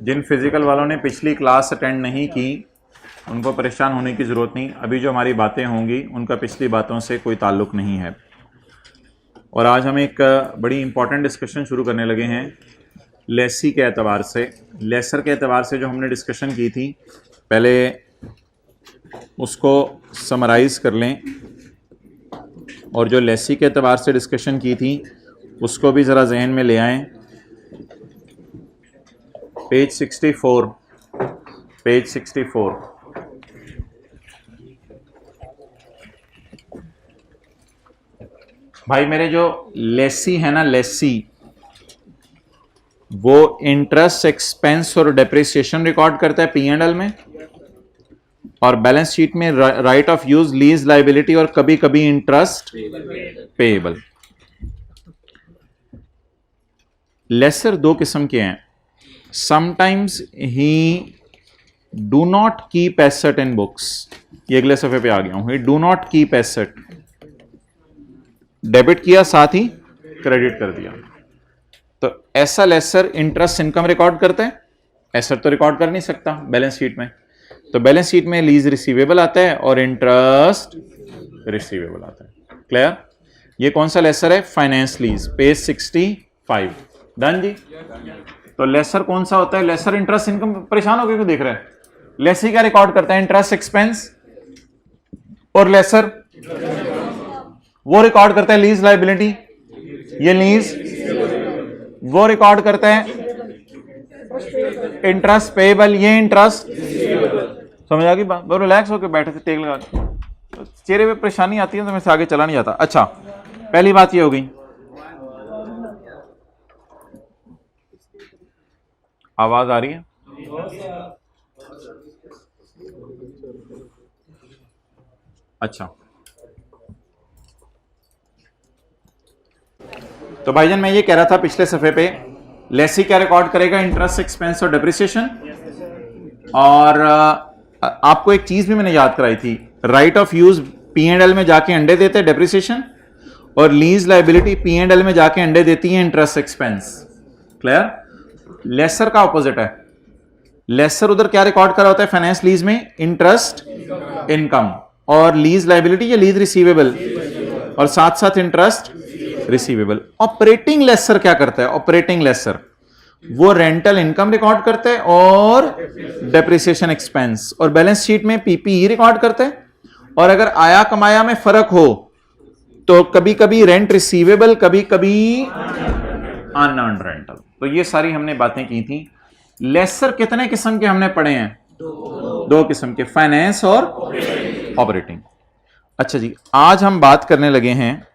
जिन physical वालों ने पिछली क्लास अटेंड नहीं की उनको परेशान होने की ज़रूरत नहीं। अभी जो हमारी बातें होंगी उनका पिछली बातों से कोई ताल्लुक़ नहीं है। और आज हम एक बड़ी इंपॉर्टेंट डिस्कशन शुरू करने लगे हैं लेसी के एतबार से। लेसर के एतबार से जो हमने डिस्कशन की थी, पहले उसको समराइज़ कर लें, और जो लेसी के एतबार से डिस्कशन की थी उसको भी ज़रा जहन में ले आएँ। Page 64, page 64। भाई मेरे जो लेसी है ना, लेसी, वो इंटरेस्ट, एक्सपेंस और डेप्रिसिएशन रिकॉर्ड करता है P&L में, और बैलेंस शीट में right of use, lease liability और कभी कभी इंटरेस्ट पेएबल। लेसर दो किस्म के हैं। Sometimes he do not keep asset in books. ये अगले सफे पे आ गया हूं। ही do not keep asset, debit किया साथ ही क्रेडिट कर दिया, तो ऐसा लेसर इंटरेस्ट इनकम रिकॉर्ड करता है, एसेट तो रिकॉर्ड कर नहीं सकता बैलेंस शीट में। तो बैलेंस शीट में लीज रिसीवेबल आता है और इंटरेस्ट रिसीवेबल आता है। क्लियर? ये कौन सा लेसर है? Finance lease, page 65। डन जी। तो लेसर कौन सा होता है? Lessor interest income. परेशान होकर क्यों देख रहे हैं? लेसी क्या रिकॉर्ड करता है? Interest expense. और लेसर वो रिकॉर्ड करता है लीज लाइबिलिटी, ये लीज। वो रिकॉर्ड करता है इंटरेस्ट पेएबल, ये इंटरेस्ट। समझ आ गई बात? बहुत रिलैक्स होकर बैठे थे, टेक लगा के। चेहरे पे परेशानी आती है तो मैं से आगे चला नहीं जाता। अच्छा, पहली बात ये हो गई। आवाज आ रही है? अच्छा, तो भाईजान मैं ये कह रहा था पिछले सफे पे, लेसी क्या रिकॉर्ड करेगा? इंटरेस्ट, एक्सपेंस और डेप्रिसिएशन। और आपको एक चीज भी मैंने याद कराई थी, राइट ऑफ यूज P&L में जाके अंडे देते हैं डेप्रिसिएशन, और लीज लाइबिलिटी P&L में जाके अंडे देती है इंटरेस्ट एक्सपेंस। क्लियर? लेसर का ऑपोजिट है। लेसर उधर क्या रिकॉर्ड करा होता है फाइनेंस लीज में? इंटरेस्ट इनकम, और लीज लाइबिलिटी या लीज रिसीवेबल, और साथ साथ इंटरेस्ट रिसीवेबल। ऑपरेटिंग लेसर क्या करता है? ऑपरेटिंग लेसर वो रेंटल इनकम रिकॉर्ड करता है और डेप्रिसिएशन एक्सपेंस, और बैलेंस शीट में PPE रिकॉर्ड करता है। और अगर आया कमाया में फर्क हो तो कभी कभी रेंट रिसीवेबल, कभी कभी अनअर्न्ड रेंटल। तो ये सारी हमने बातें की थी। लेसर कितने किस्म के हमने पढ़े हैं? दो किस्म के, फाइनेंस और ऑपरेटिंग। अच्छा जी, आज हम बात करने लगे हैं,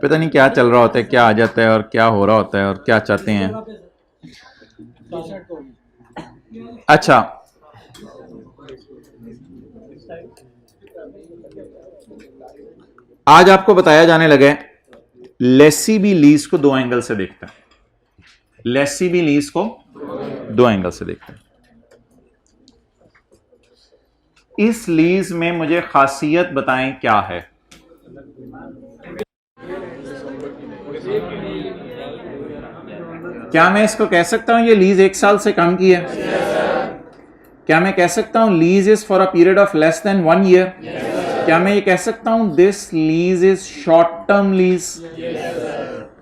पता नहीं क्या चल रहा होता है, क्या आ जाता है और क्या हो रहा होता है और क्या चाहते हैं। अच्छा, आज आपको बताया जाने लगा है लेसी भी लीज को दो एंगल से देखता है। लेसी भी लीज को दो एंगल से देखता है। इस लीज में मुझे खासियत बताएं क्या है? क्या मैं इसको कह सकता हूं ये लीज 1 साल से कम की है? क्या मैं कह सकता हूं lease is for a period of less than 1 year? क्या मैं ये कह सकता हूं this lease is short term lease?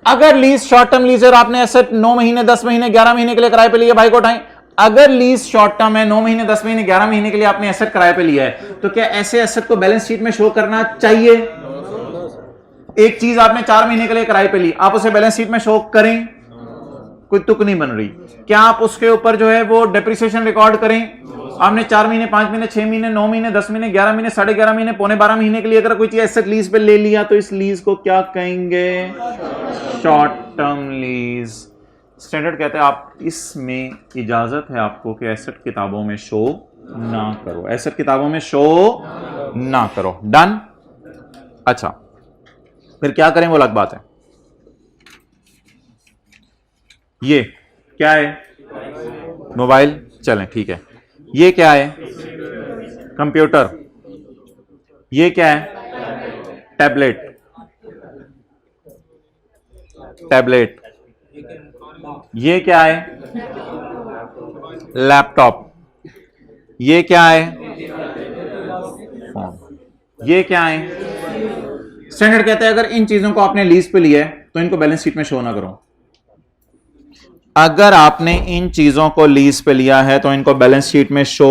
अगर लीज शॉर्ट टर्म लीज है और आपने एसेट 9 महीने, 10 महीने, 11 महीने के लिए किराए पे लिया, भाई को उठाएं। अगर लीज शॉर्ट टर्म है, 9 महीने, 10 महीने, 11 महीने के लिए आपने एसेट किराए पे लिया है, तो क्या ऐसे एसेट को बैलेंस शीट में शो करना चाहिए? एक चीज आपने 4 महीने के लिए किराए पे ली, आप उसे बैलेंस शीट में शो करें? कोई तुक नहीं बन रही। क्या आप उसके ऊपर जो है वो डेप्रिसिएशन रिकॉर्ड करें? आपने 4 महीने, 5 महीने, 6 महीने, 9 महीने, 10 महीने, 11 महीने, 11.5 महीने, पौने 12 महीने के लिए अगर कोई चीज एसेट लीज पे ले लिया, तो इस लीज को क्या कहेंगे? Short term lease. स्टैंडर्ड कहते हैं आप इसमें इजाजत है आपको कि एसेट किताबों में शो ना करो, एसेट किताबों में शो ना करो। डन? अच्छा, फिर क्या करें वो अलग बात है। ये क्या है? मोबाइल। चलें ठीक है। ये क्या है? कंप्यूटर। ये क्या है? टैबलेट। टैबलेट। ये क्या है? लैपटॉप। ये क्या है? फोन। ये क्या है? स्टैंडर्ड कहता है अगर इन चीजों को आपने लीज पे लिया है तो इनको बैलेंस शीट में शो ना करो। अगर आपने इन चीजों को लीज पे लिया है तो इनको बैलेंस शीट में शो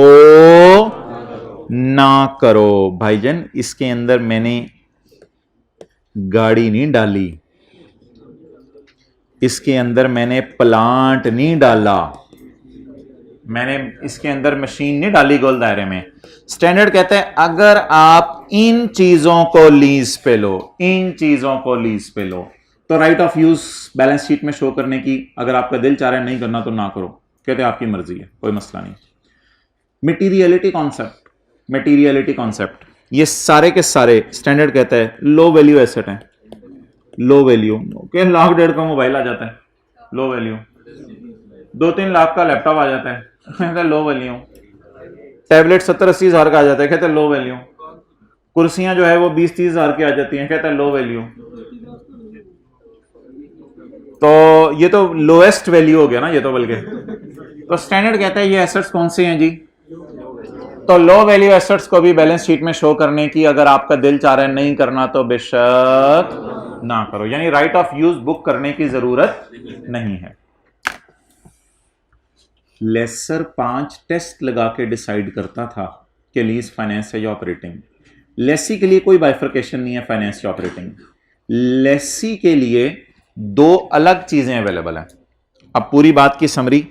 ना करो। भाईजान इसके अंदर मैंने गाड़ी नहीं डाली, इसके अंदर मैंने प्लांट नहीं डाला, मैंने इसके अंदर मशीन नहीं डाली गोल दायरे में। स्टैंडर्ड कहते हैं अगर आप इन चीजों को लीज पे लो, इन चीजों को लीज पे लो, तो right of use balance sheet में शो करने की अगर आपका दिल चाह रहा है नहीं करना तो ना करो, कहते हैं आपकी मर्जी है, कोई मसला नहीं। मटीरियलिटी कॉन्सेप्ट, मटीरियलिटी कॉन्सेप्ट ये सारे के सारे स्टैंडर्ड कहता है लो वैल्यू एसेट है। लो वैल्यू के लाख डेढ़ का मोबाइल आ जाता है, लो वैल्यू। 2-3 लाख का लैपटॉप आ जाता है, कहते हैं लो वैल्यू। टैबलेट 70-80 हजार का आ जाता है, कहते हैं लो वैल्यू। कुर्सियां जो है वो 20-30 हजार की आ जाती हैं, कहते हैं लो वैल्यू। तो ये तो लोएस्ट वैल्यू हो गया ना ये तो, बल्कि तो स्टैंडर्ड कहता है ये एसेट्स कौन से हैं जी? तो लो वैल्यू एसेट्स को भी बैलेंस शीट में शो करने की अगर आपका दिल चाह रहा है नहीं करना तो बेशक ना करो, यानी राइट ऑफ यूज बुक करने की जरूरत नहीं है। लेसर 5 टेस्ट लगा के डिसाइड करता था कि लीज फाइनेंस है या ऑपरेटिंग। लेसी के लिए कोई बाइफर्केशन नहीं है फाइनेंस या ऑपरेटिंग। लेसी के लिए 2 अलग चीजें अवेलेबल हैं। अब पूरी बात की समरी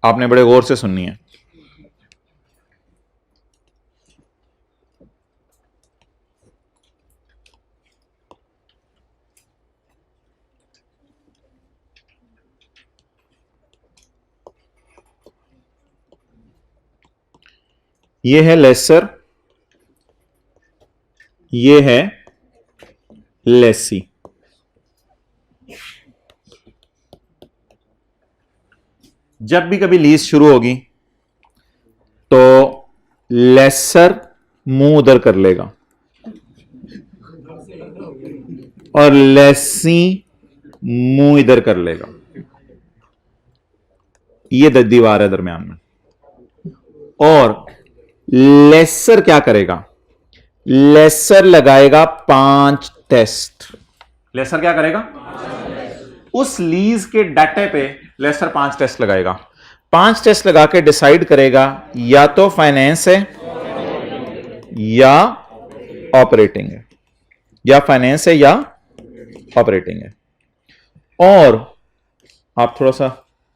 आपने बड़े गौर से सुननी है। ये है लेसर, ये है लेसी। जब भी कभी लीज शुरू होगी तो लेसर मुंह उधर कर लेगा और लेसी मुंह इधर कर लेगा। ये दीवार है दरमियान में। और लेसर क्या करेगा? लेसर लगाएगा 5 टेस्ट। लेसर क्या करेगा? उस लीज के डाटे पे लेसर 5 टेस्ट लगाएगा। 5 टेस्ट लगा के डिसाइड करेगा या तो फाइनेंस है या ऑपरेटिंग है, या फाइनेंस है या ऑपरेटिंग है। और आप थोड़ा सा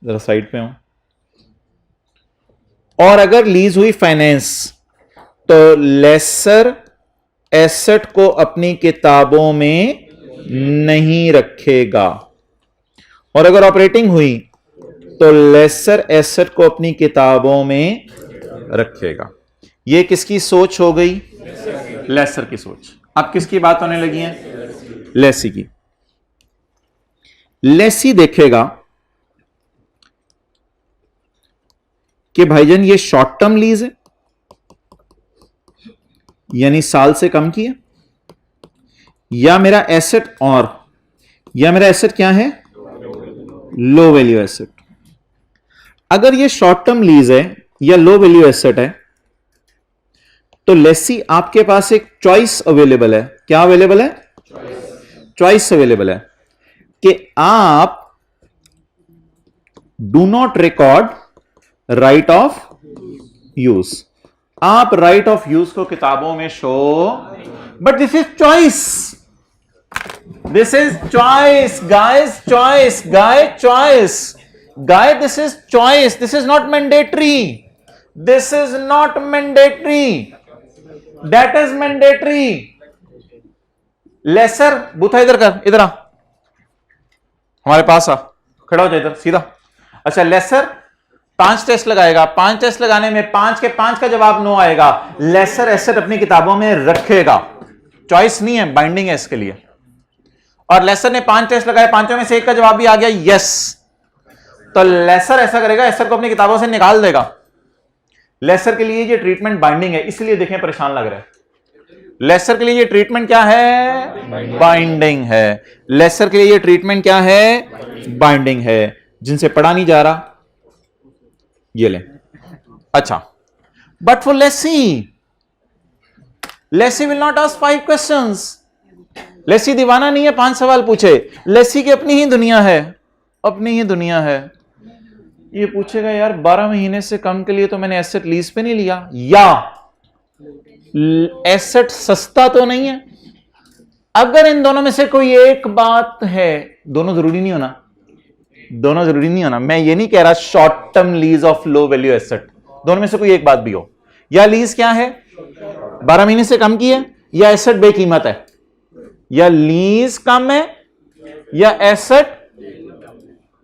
जरा साइड पे हो। और अगर लीज हुई फाइनेंस तो लेसर एसेट को अपनी किताबों में नहीं रखेगा, और अगर ऑपरेटिंग हुई तो लेसर एसेट को अपनी किताबों में रखेगा। यह किसकी सोच हो गई? लेसर की सोच। अब किसकी बात होने लगी है? लेसी की। लेसी देखेगा कि भाईजान ये शॉर्ट टर्म लीज है, यानी साल से कम की है, या मेरा एसेट, और या मेरा एसेट क्या है? लो वैल्यू एसेट। अगर ये शॉर्ट टर्म लीज है या लो वैल्यू एसेट है तो लेसी आपके पास एक चॉइस अवेलेबल है। क्या अवेलेबल है? चॉइस अवेलेबल है कि आप do not record right of use. आप राइट ऑफ यूज को किताबों में show, but this is choice, this is choice guys, choice guy, choice guy, this is choice, this is not mandatory, this is not mandatory, that is mandatory. Lessor बूथा इधर कर, इधर आ, हमारे पास आ, खड़ा हो जाए इधर सीधा। अच्छा, लेसर 5 टेस्ट लगाएगा। 5 टेस्ट लगाने में 5 के 5 का जवाब नो आएगा। लेसर एसेट अपनी किताबों में रखेगा। चॉइस नहीं है, बाइंडिंग है इसके लिए। और लेसर ने 5 टेस्ट लगाए, 5 में से 1 का जवाब भी आ गया यस, तो लेसर ऐसा करेगा, एसेट को अपनी किताबों से निकाल देगा। लेसर के लिए ये ट्रीटमेंट बाइंडिंग है, इसलिए देखें परेशान लग रहा है। लेसर के लिए ये ट्रीटमेंट क्या है? बाइंडिंग है। लेसर के लिए ये ट्रीटमेंट क्या है? बाइंडिंग है। जिनसे पढ़ा नहीं जा रहा, ये लें। अच्छा, but for lessee will not ask 5 questions. Lessee दीवाना नहीं है 5 सवाल पूछे। लेसी की अपनी ही दुनिया है, अपनी ही दुनिया है। ये पूछेगा यार 12 महीने से कम के लिए तो मैंने एसेट लीज पे नहीं लिया, या एसेट सस्ता तो नहीं है। अगर इन दोनों में से कोई एक बात है, दोनों जरूरी नहीं होना, दोनों जरूरी नहीं होना। मैं ये नहीं कह रहा short term lease of low value asset, दोनों में से कोई एक बात भी हो। या लीज क्या है, 12 महीने से कम की है, या एसेट बेकीमत है। या लीज कम है या एसेट,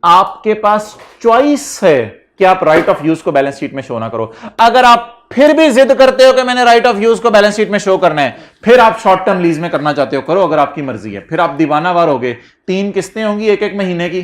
आपके पास चॉइस है कि आप राइट ऑफ यूज को बैलेंस शीट में शो ना करो। अगर आप फिर भी जिद करते हो कि मैंने राइट ऑफ यूज को बैलेंस शीट में शो करना है, फिर आप शॉर्ट टर्म लीज में करना चाहते हो, करो, अगर आपकी मर्जी है। फिर आप दीवानावार होगे, 3 किस्तें होंगी एक महीने की,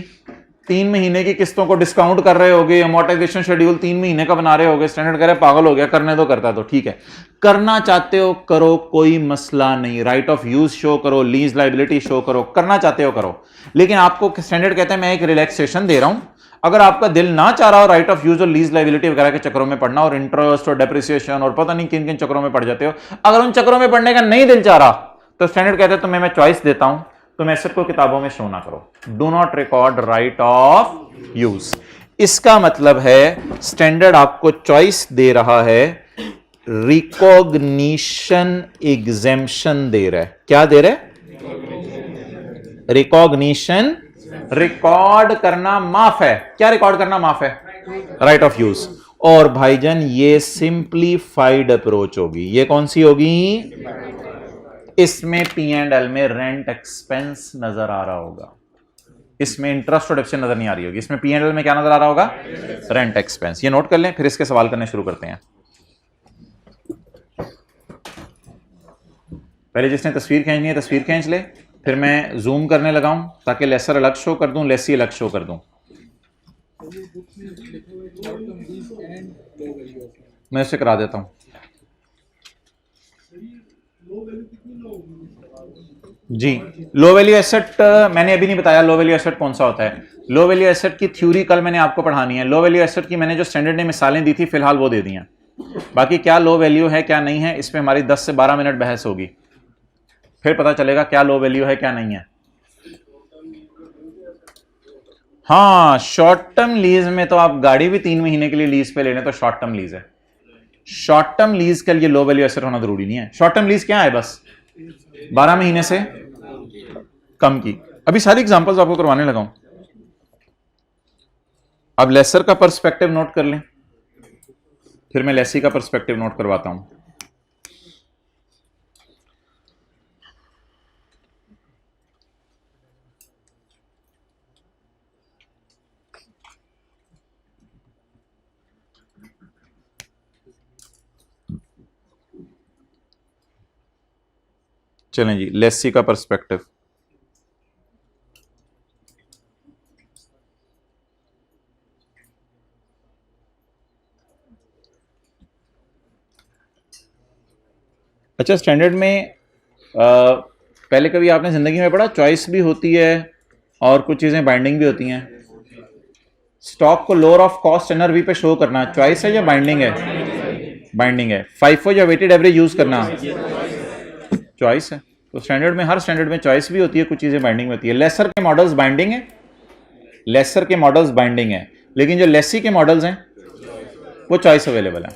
3 महीने की किस्तों को डिस्काउंट कर रहे होगे, अमोर्टाइजेशन शेड्यूल 3 महीने का बना रहे होगे। स्टैंडर्ड कह रहे पागल हो गया, करने दो, करता तो ठीक है। करना चाहते हो करो, कोई मसला नहीं। राइट ऑफ यूज शो करो, लीज लाइबिलिटी शो करो, करना चाहते हो करो। लेकिन आपको स्टैंडर्ड कहता है मैं एक रिलैक्सेशन दे रहा हूं। अगर आपका दिल ना चाह रहा हो राइट ऑफ यूज और लीज लाइबिलिटी वगैरह के चक्रों में पढ़ना, और इंटरेस्ट और डेप्रिसिएशन और पता नहीं किन किन चक्रों में पड़ जाते हो, अगर उन चक्रों में पढ़ने का नहीं दिल चाह रहा, तो स्टैंडर्ड कहते हैं तुम्हें मैं चॉइस देता हूं, तुम एसेट को किताबों में शो ना करो। Do not record right of use. इसका मतलब है स्टैंडर्ड आपको चॉइस दे रहा है, रिकॉग्निशन एग्जेम्पशन दे रहा है। क्या दे रहा है? रिकॉग्निशन। रिकॉर्ड करना माफ है। क्या रिकॉर्ड करना माफ है? Right of use. और भाईजान ये सिंप्लीफाइड अप्रोच होगी। ये कौन सी होगी? इसमें P&L में रेंट एक्सपेंस नजर आ रहा होगा, इसमें इंटरेस्ट और डेप्रिसिएशन नजर नहीं आ रही होगी। इसमें P&L में क्या नजर आ रहा होगा? Rent expense. ये नोट कर लें, फिर इसके सवाल करने शुरू करते हैं। पहले जिसने तस्वीर खींचनी है तस्वीर खींच ले, फिर मैं जूम करने लगाऊं ताकि लेसर अलग शो कर दूं, लेसी अलग शो कर दूं। मैं इसे करा देता हूं। जी, लो वैल्यू एसेट मैंने अभी नहीं बताया लो वैल्यू एसेट कौन सा होता है। लो वैल्यू एसेट की थ्योरी कल मैंने आपको पढ़ानी है। लो वैल्यू एसेट की मैंने जो स्टैंडर्ड ने मिसालें दी थी फिलहाल वो दे दी हैं। बाकी क्या लो वैल्यू है क्या नहीं है, इसमें हमारी 10 से 12 मिनट बहस होगी, फिर पता चलेगा क्या लो वैल्यू है क्या नहीं है। हाँ, शॉर्ट टर्म लीज में तो आप गाड़ी भी 3 महीने के लिए लीज पे ले लें तो शॉर्ट टर्म लीज है। शॉर्ट टर्म लीज के लिए लो वैल्यू एसेट होना जरूरी नहीं है। शॉर्ट टर्म लीज क्या है? बस 12 महीने से कम की। अभी सारी एग्जांपल्स आपको करवाने लगा हूं। अब लेसर का पर्सपेक्टिव नोट कर लें, फिर मैं लेसी का पर्सपेक्टिव नोट करवाता हूं। चलें जी, लेसी का पर्सपेक्टिव। अच्छा, स्टैंडर्ड में पहले कभी आपने जिंदगी में पढ़ा चॉइस भी होती है और कुछ चीजें बाइंडिंग भी होती हैं। स्टॉक को लोअर ऑफ कॉस्ट NRV पे शो करना चॉइस है या बाइंडिंग है? बाइंडिंग है। FIFO या वेटेड एवरेज यूज करना चॉइस है। तो स्टैंडर्ड में, हर स्टैंडर्ड में चॉइस भी होती है, कुछ चीजें बाइंडिंग में होती है। लेसर के मॉडल्स बाइंडिंग है, लेसर के मॉडल्स बाइंडिंग है, लेकिन जो लेसी के मॉडल्स हैं वो चॉइस अवेलेबल है।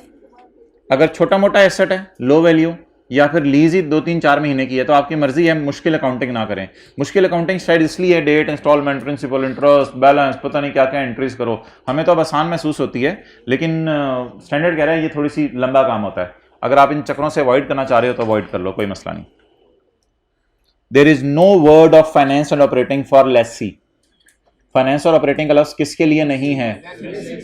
अगर छोटा मोटा एसेट है, लो वैल्यू, या फिर लीज ही 2-3-4 महीने की है तो आपकी मर्जी है, मुश्किल अकाउंटिंग ना करें। मुश्किल अकाउंटिंग शायद इसलिए date, installment, principal, interest, balance, पता नहीं क्या क्या एंट्रीज करो, हमें तो अब आसान महसूस होती है, लेकिन स्टैंडर्ड कह रहा है ये थोड़ी सी लंबा काम होता है। अगर आप इन चक्रों से अवॉइड करना चाह रहे हो तो अवॉइड कर लो, कोई मसला नहीं। There is no word of finance and operating for lessee. Finance और ऑपरेटिंग का लफ्ज किसके लिए नहीं है?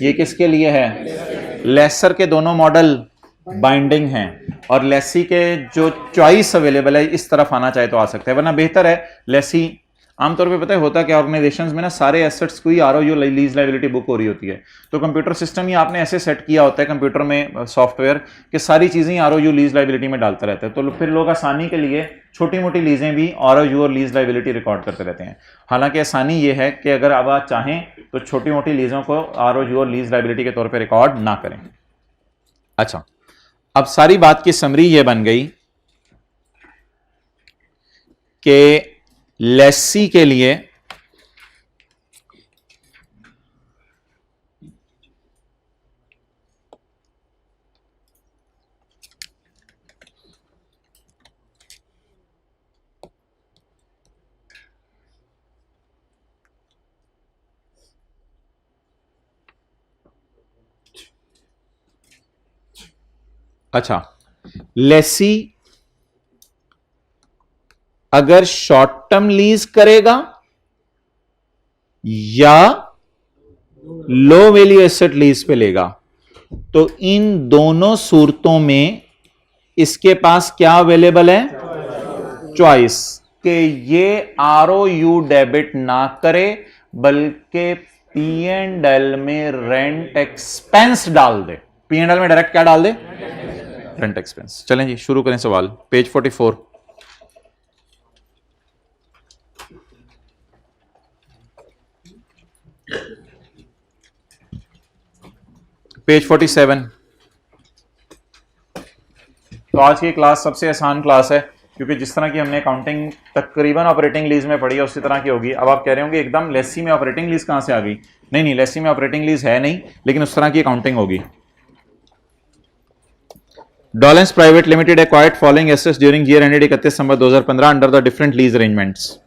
ये किसके लिए है? लेसर के दोनों मॉडल बाइंडिंग हैं और लेसी के जो चॉइस अवेलेबल है इस तरफ आना चाहे तो आ सकते हैं, वरना बेहतर है लेसी आमतौर पे पता है होता क्या, ऑर्गेनाइजेशंस में ना सारे एसेट्स को ही आरओयू लीज लायबिलिटी बुक हो रही होती है। तो कंप्यूटर सिस्टम ही आपने ऐसे सेट किया होता है कंप्यूटर में सॉफ्टवेयर कि सारी चीजें आरओयू लीज लायबिलिटी में डालता रहता है। तो फिर लोग आसानी के लिए छोटी मोटी लीजें भी आरओयू और लीज लायबिलिटी रिकॉर्ड करते रहते हैं। हालांकि आसानी ये है कि अगर अब आप चाहें तो छोटी मोटी लीजों को आरओयू और लीज लायबिलिटी के तौर पर रिकॉर्ड ना करें। अच्छा, अब सारी बात की समरी ये बन गई कि लेसी के लिए अच्छा, लेसी अगर शॉर्ट टर्म लीज करेगा या लो वैल्यू एसेट लीज पे लेगा, तो इन दोनों सूरतों में इसके पास क्या अवेलेबल है? चॉइस कि ये आरओयू डेबिट ना करे बल्कि P&L में रेंट एक्सपेंस डाल दे। P&L में डायरेक्ट क्या डाल दे? Rent expense. चलें जी शुरू करें सवाल, पेज 44। पेज 47। तो आज की क्लास सबसे आसान क्लास है क्योंकि जिस तरह की हमने अकाउंटिंग तकरीबन ऑपरेटिंग लीज में पढ़ी है उसी तरह की होगी। अब आप कह रहे होंगे एकदम लेसी में ऑपरेटिंग लीज कहां से आ गई? नहीं नहीं, लेसी में ऑपरेटिंग लीज है नहीं, लेकिन उस तरह की अकाउंटिंग होगी। Dawlance private limited acquired following assets during year ended 31 December 2015 under the different lease arrangements.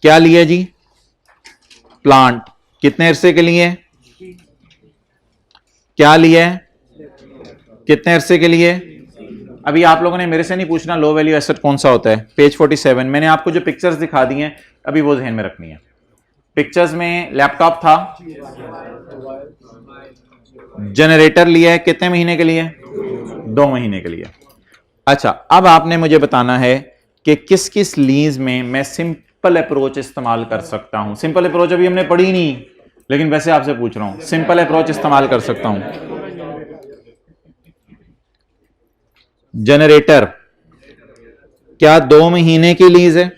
क्या लिया जी? प्लांट। कितने अरसे के लिए? क्या लिया है? कितने अरसे के लिए? अभी आप लोगों ने मेरे से नहीं पूछना लो वैल्यू एसेट कौन सा होता है। पेज 47 मैंने आपको जो पिक्चर्स दिखा दी हैं अभी वो ध्यान में रखनी है। पिक्चर्स में लैपटॉप था, जनरेटर लिया है, कितने महीने के लिए? 2 महीने के लिए। अच्छा, अब आपने मुझे बताना है कि किस किस लीज में मैं सिंपल अप्रोच इस्तेमाल कर सकता हूं। सिंपल अप्रोच अभी हमने पढ़ी नहीं, लेकिन वैसे आपसे पूछ रहा हूं, सिंपल अप्रोच इस्तेमाल कर सकता हूं। जनरेटर क्या 2 महीने की लीज है?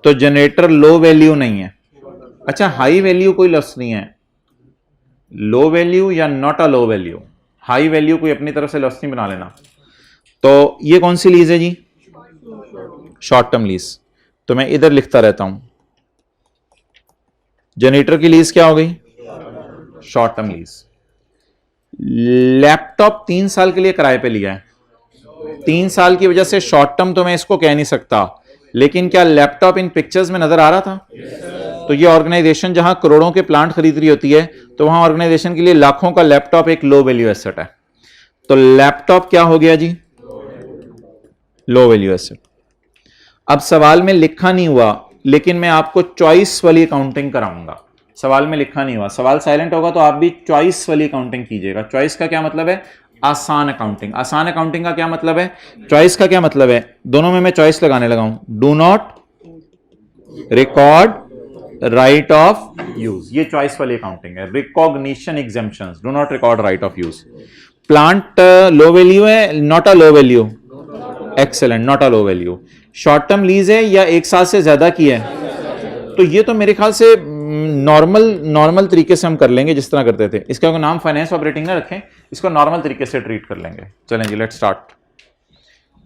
तो जनरेटर लो वैल्यू नहीं है। अच्छा, हाई वैल्यू कोई लफ्ज नहीं है। लो वैल्यू या not a low value, high value कोई अपनी तरफ से लफ्ज नहीं बना लेना। तो ये कौन सी लीज है जी? Short term lease. तो मैं इधर लिखता रहता हूं, जनरेटर की लीज क्या हो गई? Short term lease. लैपटॉप 3 साल के लिए किराए पे लिया है, 3 साल की वजह से शॉर्ट टर्म तो मैं इसको कह नहीं सकता, लेकिन क्या लैपटॉप इन पिक्चर्स में नजर आ रहा था? तो ये ऑर्गेनाइजेशन जहां करोड़ों के प्लांट खरीद रही होती है तो वहां ऑर्गेनाइजेशन के लिए लाखों का लैपटॉप एक लो वैल्यू एसेट है। तो लैपटॉप क्या हो गया जी? लो वैल्यू एसेट। अब सवाल में लिखा नहीं हुआ, लेकिन मैं आपको चॉइस वाली अकाउंटिंग कराऊंगा। सवाल में लिखा नहीं हुआ, सवाल साइलेंट होगा तो आप भी चॉइस वाली अकाउंटिंग कीजिएगा। चॉइस का क्या मतलब है? आसान अकाउंटिंग। आसान अकाउंटिंग का क्या मतलब है? चॉइस का क्या मतलब है? दोनों में मैं चॉइस लगाने लगा हूं। Do not record right of use, ये चॉइस वाली अकाउंटिंग है। Recognition exemptions, do not record right of use. Plant low value है, not a low value, excellent, not a low value. Short term lease है या 1 साल से ज्यादा की है, तो ये तो मेरे ख्याल से नॉर्मल तरीके से हम कर लेंगे जिस तरह करते थे। इसका नाम फाइनेंस ऑपरेटिंग ना रखें, इसको नॉर्मल तरीके से ट्रीट कर लेंगे। चलें जी, let's start.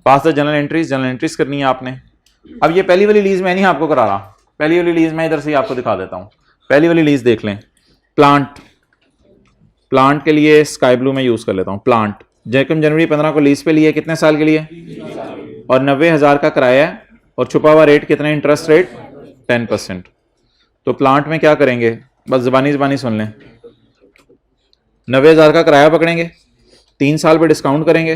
Pass the journal entries. Journal entries करनी है आपने। अब ये पहली वाली लीज मैं नहीं आपको करा रहा, पहली वाली लीज मैं इधर से आपको दिखा देता हूं। पहली वाली लीज देख लें। प्लांट के लिए स्काई ब्लू में यूज कर लेता हूं। प्लांट जैकम जनवरी 15 को लीज पे लिए, कितने साल के लिए? और 90,000 का किराया है, और छुपा हुआ रेट कितना? Interest rate 10%। तो प्लांट में क्या करेंगे? बस जबानी सुन लें। 90,000 का किराया पकड़ेंगे, 3 साल पे डिस्काउंट करेंगे,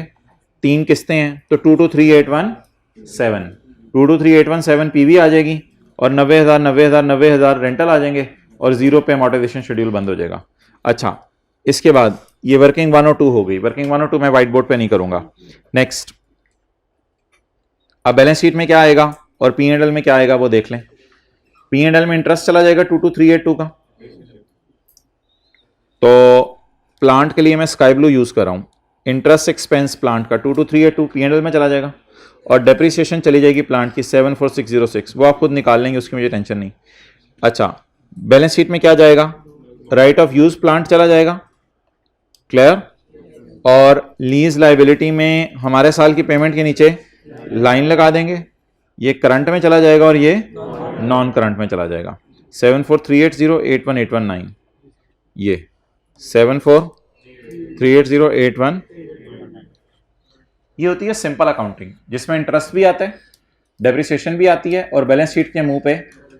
3 किस्तें हैं, तो 223,817 223,817 पीवी आ जाएगी, और 90,000 रेंटल आ जाएंगे, और 0 पे अमोर्टाइजेशन शेड्यूल बंद हो जाएगा। अच्छा, इसके बाद ये वर्किंग 1 और 2 हो गई। वर्किंग 1 और 2 मैं व्हाइट बोर्ड पे नहीं करूंगा। नेक्स्ट, अब बैलेंस शीट में क्या आएगा? और P&L में क्या आएगा वो देख लें। P&L में इंटरेस्ट चला जाएगा 22382 का। तो प्लांट के लिए मैं स्काई ब्लू यूज कर रहा हूं। इंटरेस्ट एक्सपेंस प्लांट का 22382 P&L में चला जाएगा और डेप्रिसिएशन चली जाएगी प्लांट की 74606। वो आप खुद निकाल लेंगे, उसकी मुझे टेंशन नहीं। अच्छा, बैलेंस शीट में क्या जाएगा? राइट ऑफ यूज प्लांट चला जाएगा, क्लियर। और लीज लाइबिलिटी में हमारे साल की पेमेंट के नीचे लाइन लगा देंगे, ये करंट में चला जाएगा और ये नॉन करंट में चला जाएगा। 7438081819, ये 74380818, ये होती है सिंपल अकाउंटिंग, जिसमें इंटरेस्ट भी आता है, डेप्रिसिएशन भी आती है और बैलेंस शीट के मुंह पे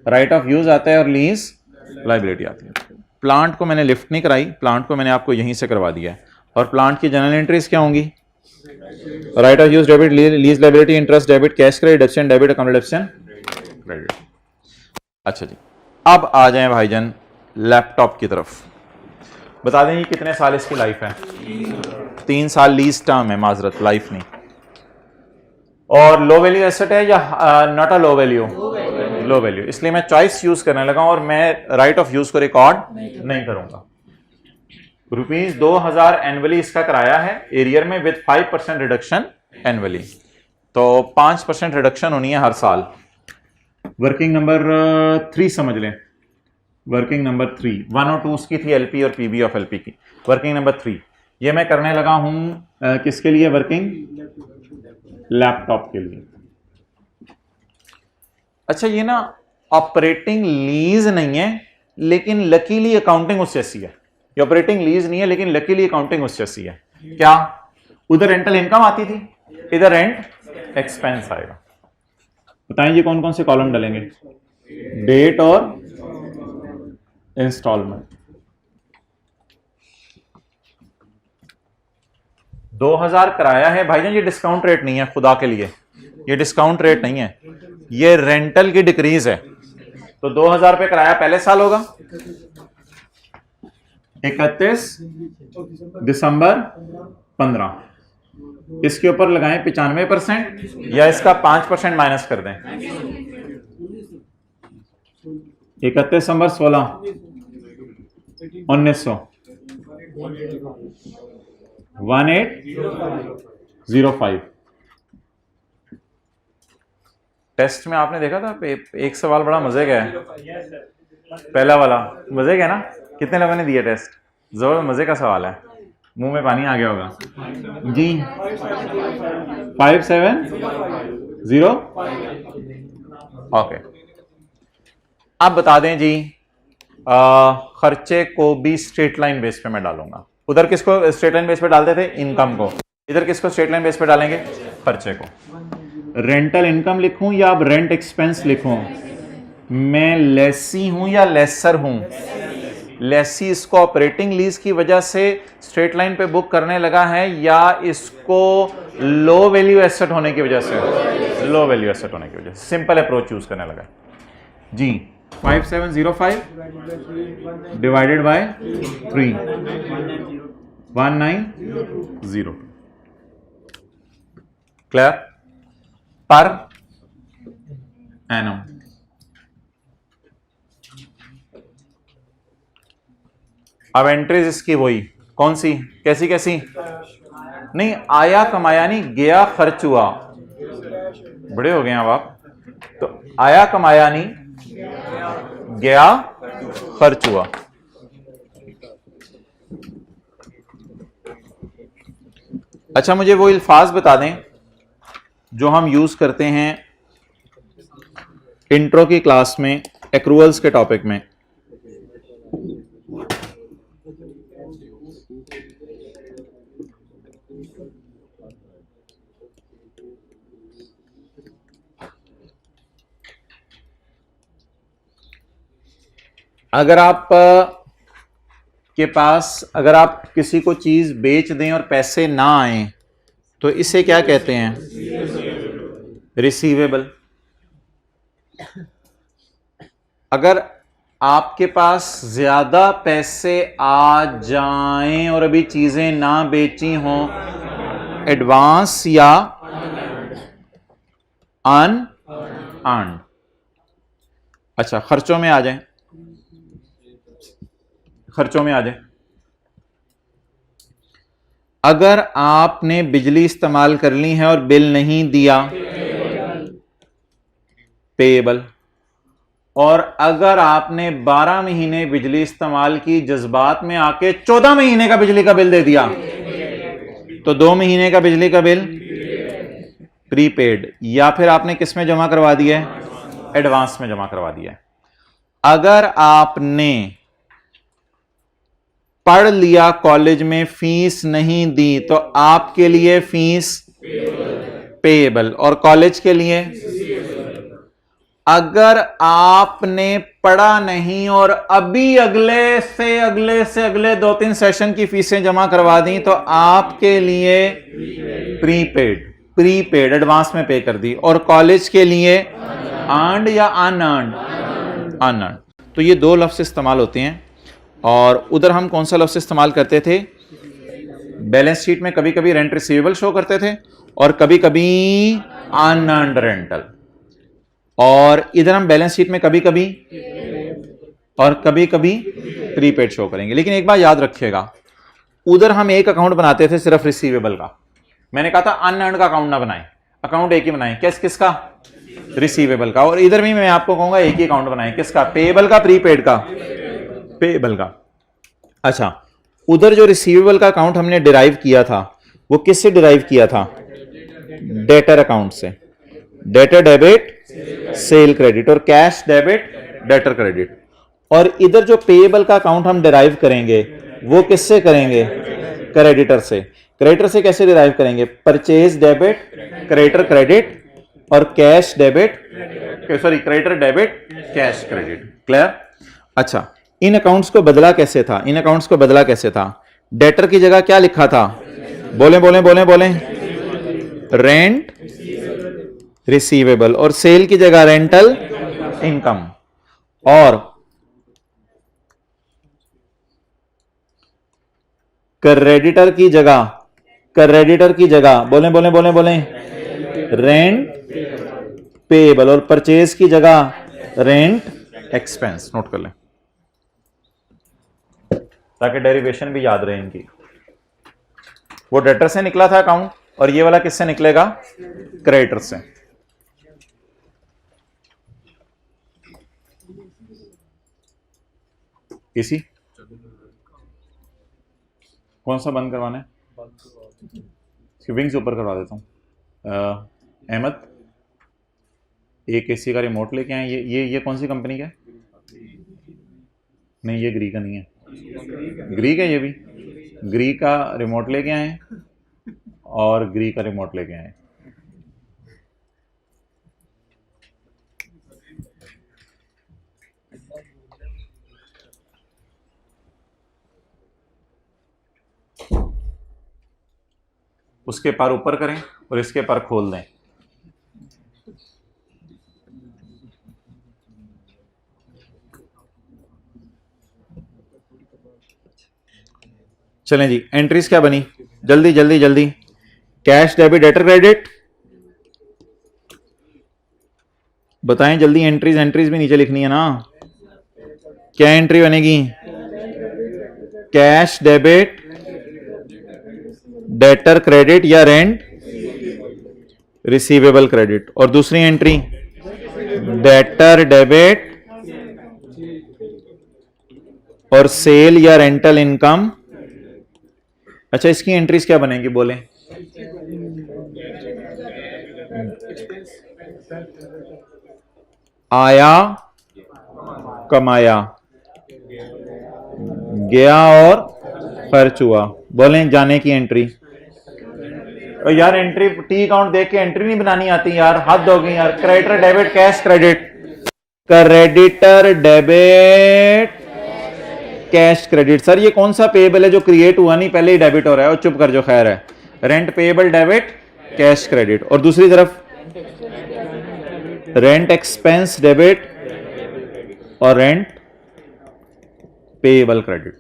राइट ऑफ यूज आता है और लीज लाइबिलिटी आती है। प्लांट को मैंने लिफ्ट नहीं कराई, प्लांट को मैंने आपको यहीं से करवा दिया है। और प्लांट की जनरल एंट्रीज क्या होंगी? Right of use debit, lease liability, interest debit, cash credit, डेप्शन debit, account डेप्शन credit. अच्छा जी, अब आ जाएं भाईजान लैपटॉप की तरफ। बता दें कितने साल इसकी लाइफ है? 3 साल लीज टर्म है, माजरत लाइफ नहीं। और लो वैल्यू एसेट है या not a low value? Low value, इसलिए मैं चॉइस यूज करने लगा और मैं राइट ऑफ यूज को रिकॉर्ड नहीं करूंगा। ₹2000 एनुअली इसका कराया है एरियर में विद 5% रिडक्शन एनुअली, तो 5% रिडक्शन होनी है हर साल। वर्किंग नंबर 3 समझ लें, वर्किंग नंबर 3 1 और 2 उसकी थी एलपी और पीबी ऑफ एलपी की। वर्किंग नंबर 3 ये मैं करने लगा हूं किसके लिए? वर्किंग लैपटॉप के लिए। अच्छा, ये ना ऑपरेटिंग लीज नहीं है, लेकिन लकीली अकाउंटिंग उससे ऐसी है। ये ऑपरेटिंग लीज नहीं है, लेकिन लकीली अकाउंटिंग उससे ऐसी है। क्या? उधर रेंटल इनकम आती थी, इधर रेंट एक्सपेंस आएगा। बताएं ये कौन कौन से कॉलम डालेंगे? डेट और इंस्टॉलमेंट। 2000 कराया है भाईजान, ये डिस्काउंट रेट नहीं है, खुदा के लिए ये डिस्काउंट रेट नहीं है, ये रेंटल की डिक्रीज है। तो 2000 पे कराया पहले साल होगा 31 दिसंबर 15, इसके ऊपर लगाएं 95% या इसका 5% माइनस कर दें। 31 दिसंबर 16 1900 1805। टेस्ट में आपने देखा था एक सवाल बड़ा मजे का है, पहला वाला मजे का ना। कितने लोगों ने दिया टेस्ट? जरूर मजे का सवाल है, मुंह में पानी आ गया होगा जी। 570 ओके। अब बता दें जी, खर्चे को भी स्ट्रेट लाइन बेस पे मैं डालूंगा। उधर किसको स्ट्रेट लाइन बेस पे डालते थे? इनकम को। इधर किसको स्ट्रेट लाइन बेस पे डालेंगे? खर्चे को। रेंटल इनकम लिखूं या अब रेंट एक्सपेंस लिखूं? मैं लेसी हूं या लेसर हूं? लेसी इसको ऑपरेटिंग लीज की वजह से स्ट्रेट लाइन पे बुक करने लगा है, या इसको लो वैल्यू एसेट होने की वजह से? लो वैल्यू एसेट होने की वजह से। सिंपल अप्रोच यूज करने लगा जी। 5705 divided by 3 1902 clear? Per annum. अब एंट्रीज इसकी वही कौन सी? कैसी कैसी? नहीं, आया कमाया नहीं, गया खर्च हुआ। बड़े हो गए अब आप। तो आया कमाया नहीं, गया खर्च हुआ। अच्छा, मुझे वो अल्फाज बता दें जो हम यूज करते हैं इंट्रो की क्लास में एक्रूअल्स के टॉपिक में। अगर आप के पास, अगर आप किसी को चीज बेच दें और पैसे ना आए तो इसे क्या कहते हैं? रिसीवेबल। अगर आपके पास ज्यादा पैसे आ जाएं और अभी चीजें ना बेची हों, एडवांस या अर्न्ड। अच्छा, खर्चों में आ जाए, खर्चों में आ जाए। अगर आपने बिजली इस्तेमाल कर ली है और बिल नहीं दिया, पेएबल। और अगर आपने 12 महीने बिजली इस्तेमाल की, जज्बात में आके 14 महीने का बिजली का बिल दे दिया, तो 2 महीने का बिजली का बिल प्रीपेड, या फिर आपने किस में जमा करवा दिया है, एडवांस में जमा करवा दिया है। अगर आपने पढ़ लिया, कॉलेज में फीस नहीं दी, तो आपके लिए फीस पेएबल, और कॉलेज के लिए अगर आपने पढ़ा नहीं और अभी अगले से अगले 2-3 सेशन की फीसें जमा करवा दी, तो आपके लिए प्रीपेड एडवांस में पे कर दी। और कॉलेज के लिए अर्न्ड या अनअर्न्ड। तो ये दो लफ्ज इस्तेमाल होते हैं। और उधर हम कौन सा लफ्ज इस्तेमाल करते थे, बैलेंस शीट में कभी कभी रेंट रिसीवेबल शो करते थे और कभी कभी अनअर्न्ड रेंटल, और इधर हम बैलेंस शीट में कभी कभी और कभी कभी प्रीपेड शो करेंगे। लेकिन एक बात याद रखिएगा, उधर हम एक अकाउंट बनाते थे सिर्फ रिसीवेबल का, मैंने कहा था अनअर्न्ड का अकाउंट ना बनाएं, अकाउंट एक ही बनाएं। किसका, रिसीवेबल का। और इधर भी मैं आपको कहूंगा एक ही अकाउंट बनाएं, किसका, पेएबल का, प्रीपेड का, पेएबल का। अच्छा, उधर जो रिसीवेबल का अकाउंट हमने डिराइव किया था, वो किससे डिराइव किया था, डेटर अकाउंट से। डेटर डेबिट सेल क्रेडिट, और कैश डेबिट डेटर क्रेडिट। और इधर जो पेएबल का अकाउंट हम डिराइव करेंगे वो किससे करेंगे, क्रेडिटर से। क्रेडिटर से कैसे डिराइव करेंगे, परचेज डेबिट क्रेडिटर क्रेडिट, और cash debit, sorry creditor debit cash credit. Clear. अच्छा, इन अकाउंट्स को बदला कैसे था, इन अकाउंट्स को बदला कैसे था, डेटर की जगह क्या लिखा था, बोले बोले बोले बोले, रेंट रिसीवेबल, और सेल की जगह रेंटल इनकम। और क्रेडिटर की जगह बोले बोले बोले बोले, रेंट पेएबल, और परचेज की जगह रेंट एक्सपेंस। नोट कर लें ताकि डेरिवेशन भी याद रहे इनकी। वो डेटर से निकला था अकाउंट, और ये वाला किससे निकलेगा, क्रेडिटर से। इसी कौन सा बंद करवाना है, विंग्स ऊपर करवा देता हूं। अहमद, एक एसी का रिमोट लेके आए। ये कौन सी कंपनी का है, नहीं ये ग्री का नहीं है, ग्री का, ये भी ग्री का रिमोट लेके आए, और ग्री का रिमोट लेके आए। उसके पर ऊपर करें और इसके पर खोल दें। चलें जी, एंट्रीज क्या बनी, जल्दी जल्दी जल्दी। कैश डेबिट डेटर क्रेडिट, बताएं जल्दी। एंट्रीज भी नीचे लिखनी है ना। क्या एंट्री बनेगी, कैश डेबिट डेटर क्रेडिट या रेंट रिसीवेबल क्रेडिट। और दूसरी एंट्री डेटर डेबिट और सेल या रेंटल इनकम। अच्छा, इसकी एंट्रीज क्या बनेंगी, बोले। आया, कमाया, गया और खर्च हुआ। बोलें जाने की एंट्री। और यार एंट्री, टी अकाउंट देख के एंट्री नहीं बनानी आती यार, हद हो गई यार। Creditor debit cash credit, creditor debit cash credit. Sir ये कौन सा पेएबल है जो क्रिएट हुआ नहीं, पहले ही डेबिट हो रहा है। और चुप कर जो, खैर है। Rent payable debit cash credit, और दूसरी तरफ रेंट एक्सपेंस डेबिट और रेंट पेएबल क्रेडिट।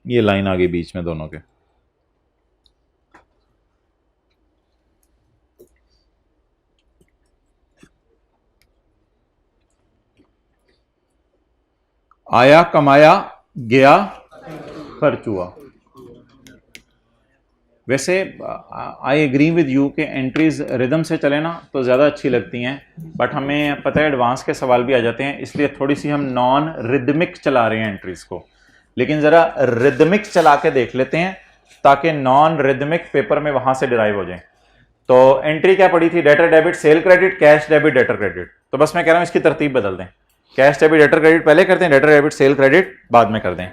ये लाइन आ गई बीच में दोनों के। आया कमाया गया खर्च हुआ। वैसे आई एग्री विद यू कि एंट्रीज रिदम से चले ना तो ज़्यादा अच्छी लगती हैं, बट हमें पता है एडवांस के सवाल भी आ जाते हैं, इसलिए थोड़ी सी हम नॉन रिदमिक चला रहे हैं एंट्रीज को। लेकिन ज़रा रिदमिक चला के देख लेते हैं ताकि नॉन रिदमिक पेपर में वहाँ से डिराइव हो जाए। तो एंट्री क्या पड़ी थी? Debtor debit cell credit, cash debit debtor credit. तो बस मैं कह रहा हूँ इसकी तरतीब बदल दें, कैश डेबिट डेटर क्रेडिट पहले करते हैं, डेटर डेबिट सेल क्रेडिट बाद में कर दें।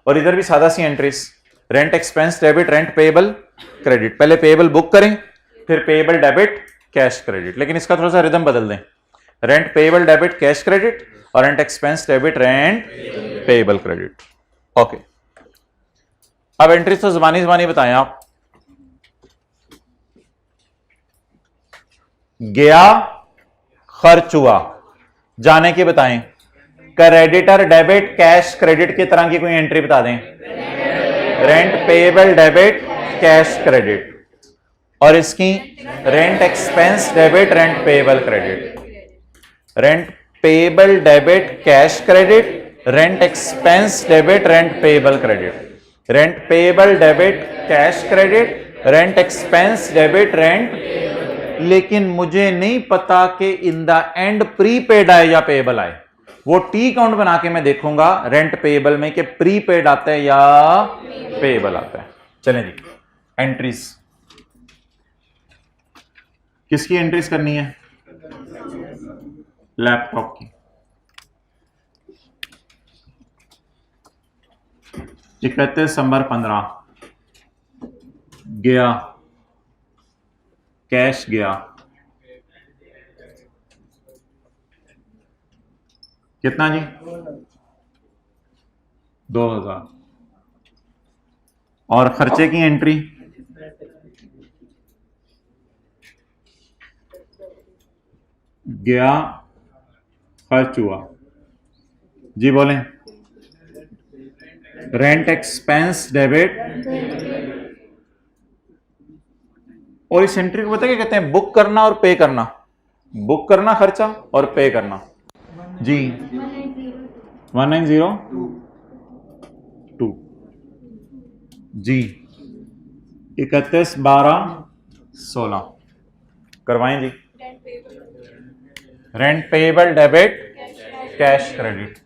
और इधर भी सादा सी entries, rent expense debit rent payable credit, पहले पेएबल बुक करें फिर पेएबल डेबिट कैश क्रेडिट, लेकिन इसका थोड़ा सा रिदम बदल दें, rent payable debit cash credit और rent expense debit rent payable credit. Okay, अब एंट्रीज तो ज़बानी ज़बानी बताएं आप। गया खर्च हुआ, जाने की बताएं, क्रेडिटर डेबिट कैश क्रेडिट की तरह की कोई एंट्री बता दें। Rent payable debit cash credit, और इसकी rent expense debit rent payable credit, rent payable debit cash credit, rent expense debit rent payable credit, rent payable debit cash credit, rent expense debit rent. लेकिन मुझे नहीं पता कि in the end prepaid आए या payable आए, वो T count बना के मैं देखूंगा रेंट पेएबल में कि प्रीपेड आता है या पेएबल आता है। चलें जी, एंट्रीज किसकी एंट्रीज करनी है? लैपटॉप की। 31 दिसंबर 15 गया, कैश गया, कितना जी? 2000। और खर्चे की एंट्री गया खर्च हुआ, जी बोलें। रेंट एक्सपेंस डेबिट, और इस एंट्री को पता क्या कहते हैं? बुक करना और पे करना, बुक करना खर्चा और पे करना जी। 1902 जी, 31/12/16 करवाएं जी। Rent payable debit cash credit,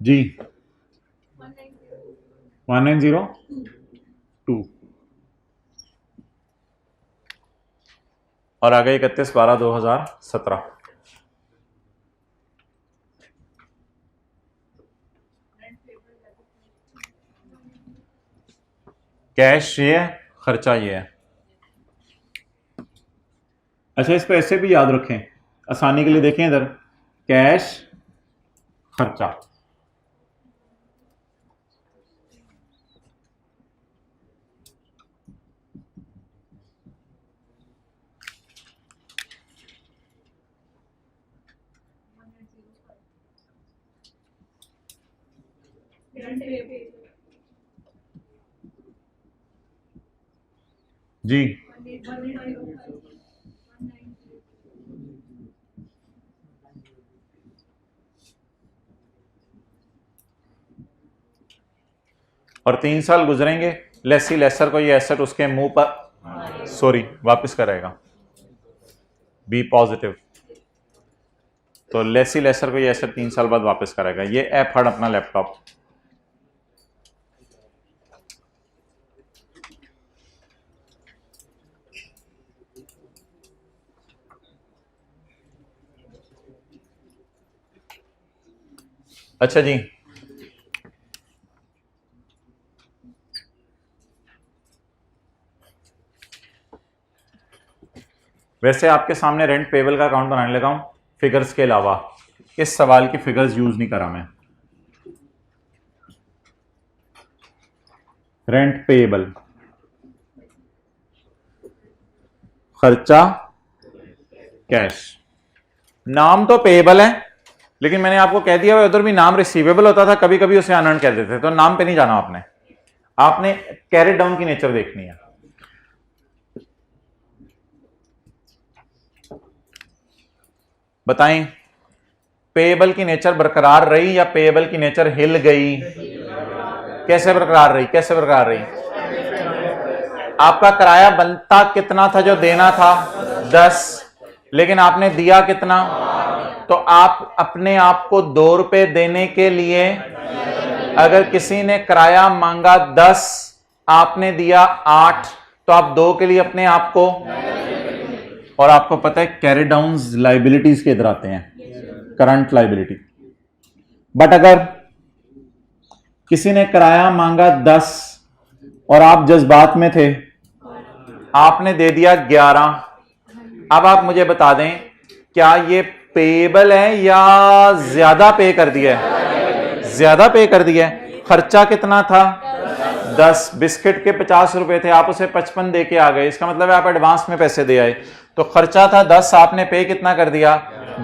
जी 1902 और आगे 31/12/2017। कैश ये है, खर्चा ये है। अच्छा, इस पे ऐसे भी याद रखें आसानी के लिए, देखें इधर, कैश खर्चा, जी। और 3 साल गुजरेंगे, लेसी लेसर को ये एसेट उसके मुंह पर सॉरी वापस करेगा, बी पॉजिटिव। तो लेसी लेसर को ये एसेट 3 साल बाद वापस करेगा। ये ऐप हट अपना लैपटॉप। अच्छा जी, वैसे आपके सामने रेंट पेबल का अकाउंट बनाने लगा हूं फिगर्स के अलावा, इस सवाल की फिगर्स यूज नहीं करा मैं। रेंट पेबल खर्चा कैश। नाम तो पेएबल है, लेकिन मैंने आपको कह दिया उधर भी नाम रिसीवेबल होता था, कभी कभी उसे अनअर्न कह देते थे, तो नाम पे नहीं जाना आपने कैरी डाउन की नेचर देखनी है। बताएं, पेएबल की नेचर बरकरार रही या पेएबल की नेचर हिल गई? कैसे बरकरार रही? कैसे बरकरार रही? आपका किराया बनता कितना था जो देना था? 10, लेकिन आपने दिया कितना? तो आप अपने आप को 2 रुपए देने के लिए, अगर किसी ने किराया मांगा 10, आपने दिया 8, तो आप 2 के लिए अपने आप को, और आपको पता है कैरी डाउन लाइबिलिटीज के इधर आते हैं, करंट लाइबिलिटी। बट अगर किसी ने किराया मांगा 10 और आप जज्बात में थे, आपने दे दिया 11, अब आप मुझे बता दें क्या ये पेएबल है या ज्यादा पे कर दिया है? ज्यादा पे कर दिया है। खर्चा कितना था? 10। बिस्किट के 50 रुपए थे, आप उसे 55 दे के आ गए, इसका मतलब है आप एडवांस में पैसे दे आए। तो खर्चा था 10, आपने पे कितना कर दिया?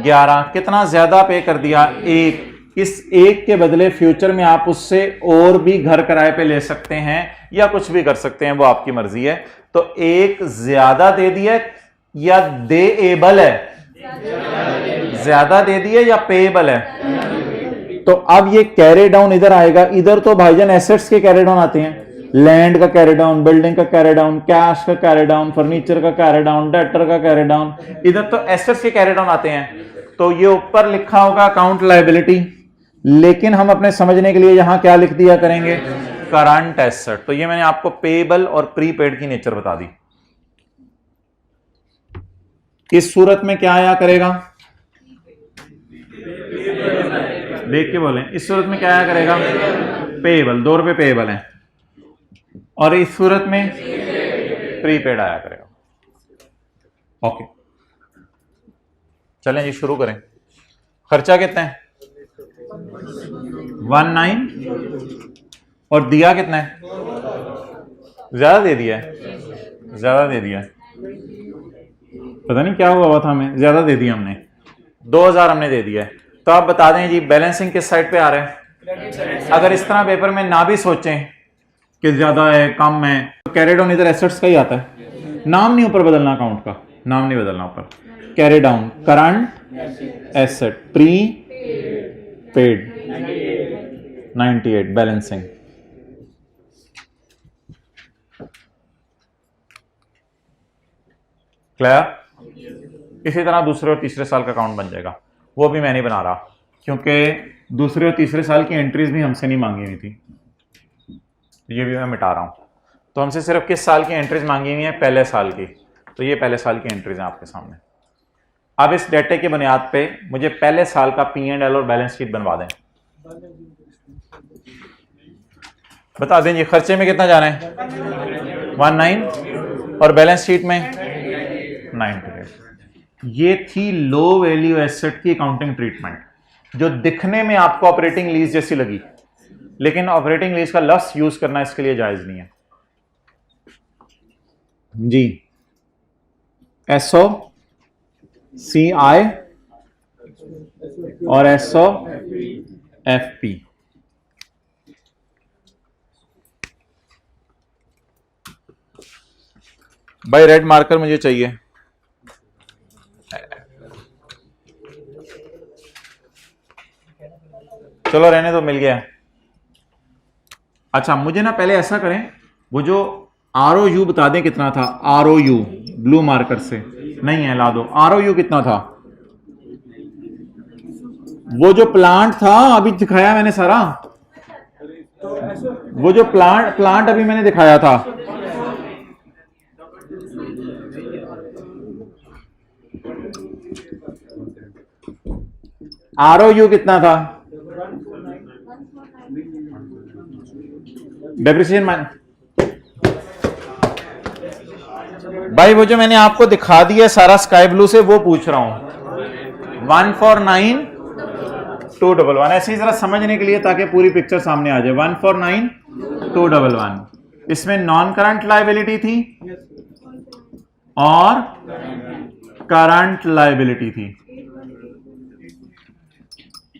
11। कितना ज्यादा पे कर दिया? 1। इस 1 के बदले फ्यूचर में आप उससे और भी घर किराए पे ले सकते हैं या कुछ भी कर सकते हैं, वो आपकी मर्जी है। तो 1 ज्यादा दे दिया या देएबल है? ज्यादा दे दिया या पेएबल है? तो अब ये कैरी डाउन इधर आएगा। इधर तो भाईजान एसेट्स के कैरी डाउन आते हैं, लैंड का कैरी डाउन, बिल्डिंग का कैरी डाउन, कैश का कैरी डाउन, फर्नीचर का कैरी डाउन, डेटर का कैरी डाउन, इधर तो एसेट्स के कैरी डाउन आते हैं। तो ये ऊपर लिखा होगा अकाउंट लायबिलिटी, लेकिन हम अपने समझने के लिए यहां क्या लिख दिया करेंगे? Current asset. तो ये मैंने आपको पेएबल और प्रीपेड की नेचर बता दी। इस सूरत में क्या आया करेगा? देख के बोलें, इस सूरत में क्या आया करेगा? पेएबल, 2 रुपए पेएबल है, और इस सूरत में प्रीपेड आया करेगा। ओके, चलें जी शुरू करें। खर्चा कितना है? 19, और दिया कितना है? ज्यादा दे दिया है, ज्यादा दे दिया है, पता नहीं क्या हुआ था, हमें ज्यादा दे दिया हमने, 2000 हमने दे दिया है। तो आप बता दें जी बैलेंसिंग किस साइड पे आ रहा है? अगर इस तरह पेपर में ना भी सोचें कि ज्यादा है कम है, तो कैरी डाउन इधर एसेट्स का ही आता है। नाम नहीं ऊपर बदलना, अकाउंट का नाम नहीं बदलना ऊपर। Carry down current asset, pre paid 98 balancing. Clear? इसी तरह दूसरे और तीसरे साल का अकाउंट बन जाएगा। वो भी मैं नहीं बना रहा, क्योंकि दूसरे और तीसरे साल की एंट्रीज भी हमसे नहीं मांगी हुई थी, ये भी मैं मिटा रहा हूं। तो हमसे सिर्फ किस साल की एंट्रीज मांगी हुई है? पहले साल की। तो ये पहले साल की एंट्रीज हैं आपके सामने। अब इस डेटे के बुनियाद पे मुझे पहले साल का P&L और बैलेंस शीट बनवा दें। बता दें ये खर्चे में कितना जाना है? 19, और बैलेंस शीट में 98। ये थी लो वैल्यू एसेट की अकाउंटिंग ट्रीटमेंट, जो दिखने में आपको ऑपरेटिंग लीज जैसी लगी, लेकिन ऑपरेटिंग लीज का लफ्ज यूज करना इसके लिए जायज नहीं है जी। SO CI और SO FP। भाई रेड मार्कर मुझे चाहिए। चलो रहने तो मिल गया। अच्छा मुझे ना पहले ऐसा करें, वो जो ROU बता दें कितना था। ROU ब्लू मार्कर से नहीं है, ला दो। ROU कितना था? वो जो प्लांट था अभी दिखाया मैंने सारा, वो जो प्लांट अभी मैंने दिखाया था, ROU कितना था? डेप्रिसिएशन भाई वो जो मैंने आपको दिखा दिया सारा स्काई ब्लू से, वो पूछ रहा हूं। 149,211, ऐसे ही जरा समझने के लिए ताकि पूरी पिक्चर सामने आ जाए। 149,211, इसमें नॉन करंट लायबिलिटी थी और करंट लायबिलिटी थी,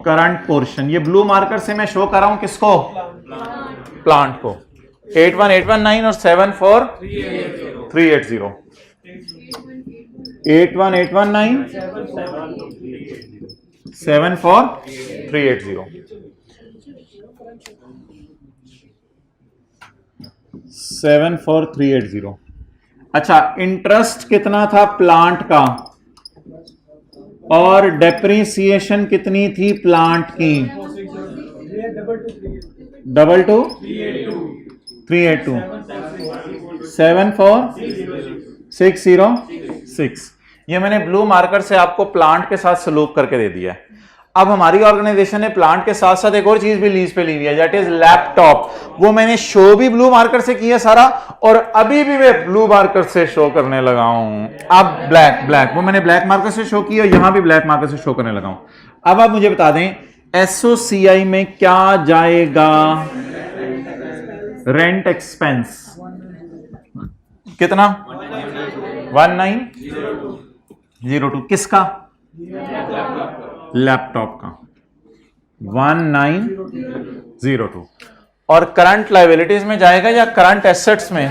करंट पोर्शन। ये ब्लू मार्कर से मैं शो कर रहा हूं किसको? प्लांट को। 81819 और 74380। 81819 74380। 74380। अच्छा, इंटरेस्ट कितना था प्लांट का और डेप्रिसिएशन कितनी थी प्लांट की? 22382 74606। ये मैंने ब्लू मार्कर से आपको प्लांट के साथ सलूक करके दे दिया है। अब हमारी ऑर्गेनाइजेशन ने प्लांट के साथ साथ एक और चीज भी लीज पे ली हुई है, दैट इज लैपटॉप। वो मैंने शो भी ब्लू मार्कर से किया सारा, और अभी भी मैं ब्लू मार्कर से शो करने लगा हूं। अब ब्लैक वो मैंने ब्लैक मार्कर से शो किया, यहां भी ब्लैक मार्कर से शो करने लगा हूं। अब आप मुझे बता दें एसओसीआई में क्या जाएगा? रेंट एक्सपेंस कितना? 1902। किसका? लैपटॉप का 1902। और करंट लायबिलिटीज में जाएगा या करंट एसेट्स में?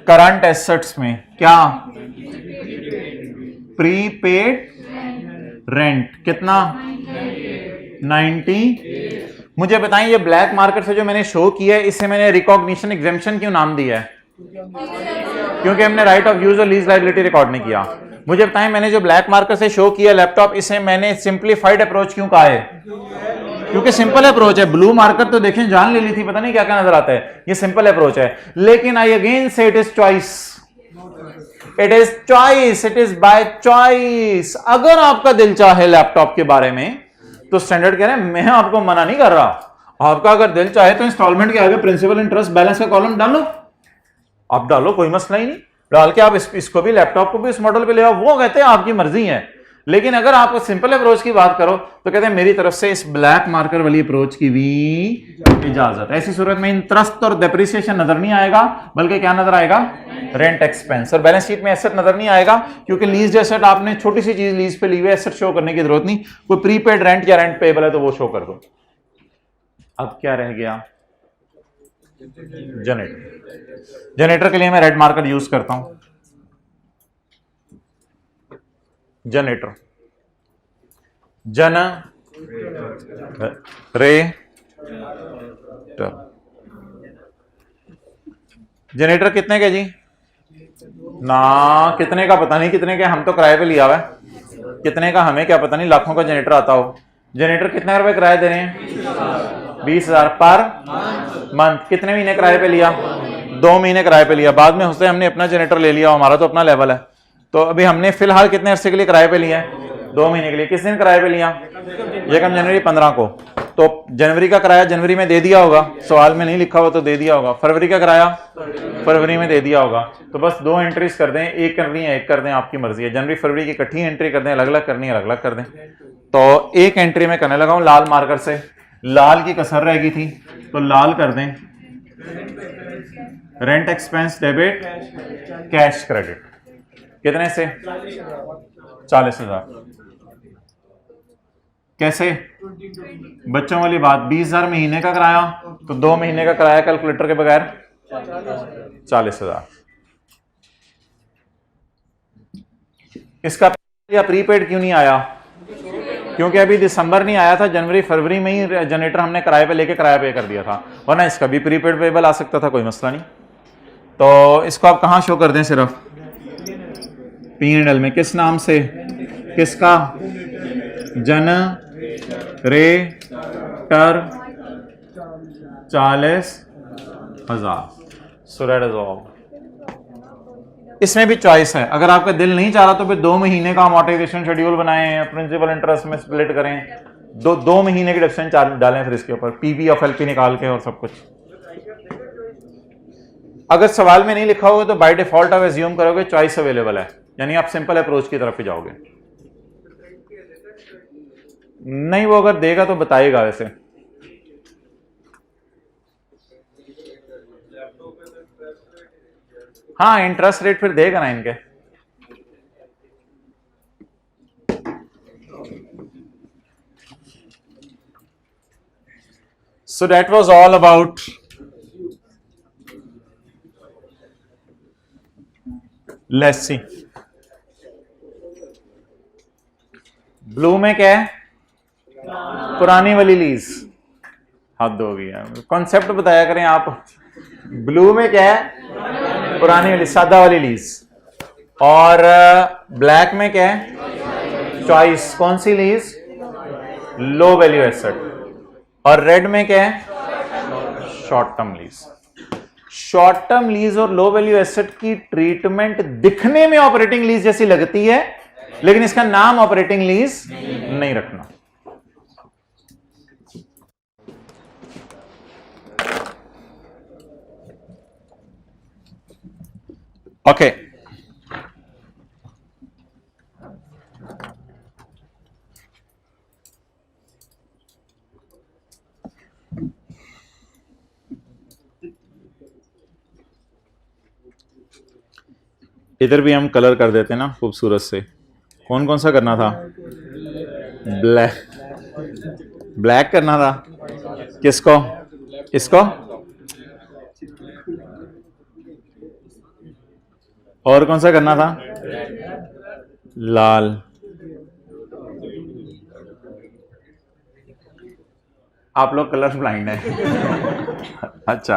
करंट एसेट्स में क्या? प्रीपेड रेंट कितना? 90। मुझे बताएं ये ब्लैक मार्कर से जो मैंने शो किया है इसे मैंने रिकॉग्निशन एग्जेम्पशन क्यों नाम दिया है? क्योंकि हमने राइट ऑफ यूज और लीज लायबिलिटी रिकॉर्ड नहीं किया। मुझे बताएं मैंने जो ब्लैक मार्कर से शो किया लैपटॉप, इसे मैंने सिंपलीफाइड अप्रोच क्यों कहा है? क्योंकि सिंपल अप्रोच है। ब्लू मार्कर तो देखें जान ले ली थी, पता नहीं क्या क्या नजर आता है। ये सिंपल अप्रोच है, लेकिन आई अगेन से it is choice. It is choice, it is by choice. अगर आपका दिल चाहे लैपटॉप के बारे में तो स्टैंडर्ड कह रहे हैं मैं आपको मना नहीं कर रहा। आपका अगर दिल चाहे तो इंस्टॉलमेंट के आगे प्रिंसिपल इंटरेस्ट बैलेंस का कॉलम डालो, आप डालो, कोई मसला ही नहीं। डाल के आप इसको भी लैपटॉप को भी इस मॉडल पे ले आओ। वो कहते हैं आपकी मर्जी है। लेकिन अगर आप सिंपल अप्रोच की बात करो तो कहते हैं मेरी तरफ से इस ब्लैक मार्कर वाली अप्रोच की भी इजाजत। ऐसी सूरत में इंटरेस्ट और डेप्रिसिएशन नजर नहीं आएगा, बल्कि क्या नजर आएगा? Rent expense. और बैलेंस शीट में एसेट नजर नहीं आएगा, क्योंकि लीज एसेट आपने छोटी सी चीज लीज पे ली हुई है, एसेट शो करने की जरूरत नहीं। कोई प्रीपेड रेंट या रेंट पेबल है तो वो शो कर दो। अब क्या रह गया? जनरेटर। जनरेटर के लिए मैं रेड मार्कर यूज करता हूं। जनरेटर, जन रे जनरेटर कितने के जी? ना कितने का पता नहीं, कितने के हम तो किराए पे लिया हुआ है। कितने का हमें क्या पता नहीं, लाखों का जनरेटर आता हो। जनरेटर कितने रुपए किराए दे रहे हैं? 20,000 पर मंथ। कितने महीने किराए पे लिया? 2 महीने किराए पे लिया। बाद में उससे हमने अपना जनरेटर ले लिया, हमारा तो अपना लेवल है। तो अभी हमने फिलहाल कितने अरसे के लिए किराए पे लिया है? 2 महीने के लिए। किस दिन किराए पे लिया? ये कम जनवरी 15 को। तो जनवरी का किराया जनवरी में दे दिया होगा, सवाल में नहीं लिखा हुआ तो दे दिया होगा। फरवरी का किराया फरवरी में दे दिया होगा। तो बस 2 एंट्रीज कर दें, एक करनी है एक कर दें, आपकी मर्जी है। जनवरी फरवरी की इकट्ठी एंट्री कर दें, अलग अलग करनी है अलग अलग कर दें। तो एक एंट्री में करने लगा हूं लाल मार्कर से। लाल की कसर रह गई थी तो लाल कर दें। Rent expense debit, cash credit. कितने से? 40,000। कैसे? बच्चों वाली बात। 20,000 महीने का किराया, तो 2 महीने का किराया कैलकुलेटर के बगैर 40,000। इसका या प्रीपेड क्यों नहीं आया? क्योंकि अभी दिसंबर नहीं आया था, जनवरी फरवरी में ही जनरेटर हमने किराए पे लेके किराया पे कर दिया था, वरना इसका भी प्रीपेड पेबल आ सकता था, कोई मसला नहीं। तो इसको आप कहां शो कर दें? सिर्फ P&L में। किस नाम से? किसका? जन रे टर 40,000। So that is all. इसमें भी चॉइस है, अगर आपका दिल नहीं चाह रहा तो फिर 2 महीने का अमोर्टाइजेशन शेड्यूल बनाएं, प्रिंसिपल इंटरेस्ट में स्प्लिट करें, 2 महीने की डिडक्शन चार्ज डालें, फिर इसके ऊपर पीबी ऑफ एलपी निकाल के और सब कुछ। अगर सवाल में नहीं लिखा होगा तो बाय डिफॉल्ट आप एज्यूम करोगे चॉइस अवेलेबल है, यानी आप सिंपल अप्रोच की तरफ ही जाओगे। नहीं, वो अगर देगा तो बताएगा। वैसे हाँ इंटरेस्ट रेट फिर देगा ना इनके। So that was all about lessee। Blue में क्या है? पुरानी वाली लीज। हद हो गया, कॉन्सेप्ट बताया करें आप। ब्लू में क्या है? पुरानी वाली सादा वाली लीज। और ब्लैक में क्या है? चॉइस। कौन सी लीज? लो वैल्यू एसेट। और रेड में क्या है? Short term lease. Short term lease और लो वैल्यू एसेट की ट्रीटमेंट दिखने में ऑपरेटिंग लीज जैसी लगती है, लेकिन इसका नाम ऑपरेटिंग लीज नहीं रखना। ओके इधर भी हम कलर कर देते हैं ना खूबसूरत से। कौन कौन सा करना था? ब्लैक। ब्लैक करना था। किसको? इसको। और कौन सा करना था? लाल। आप लोग कलर ब्लाइंड है। अच्छा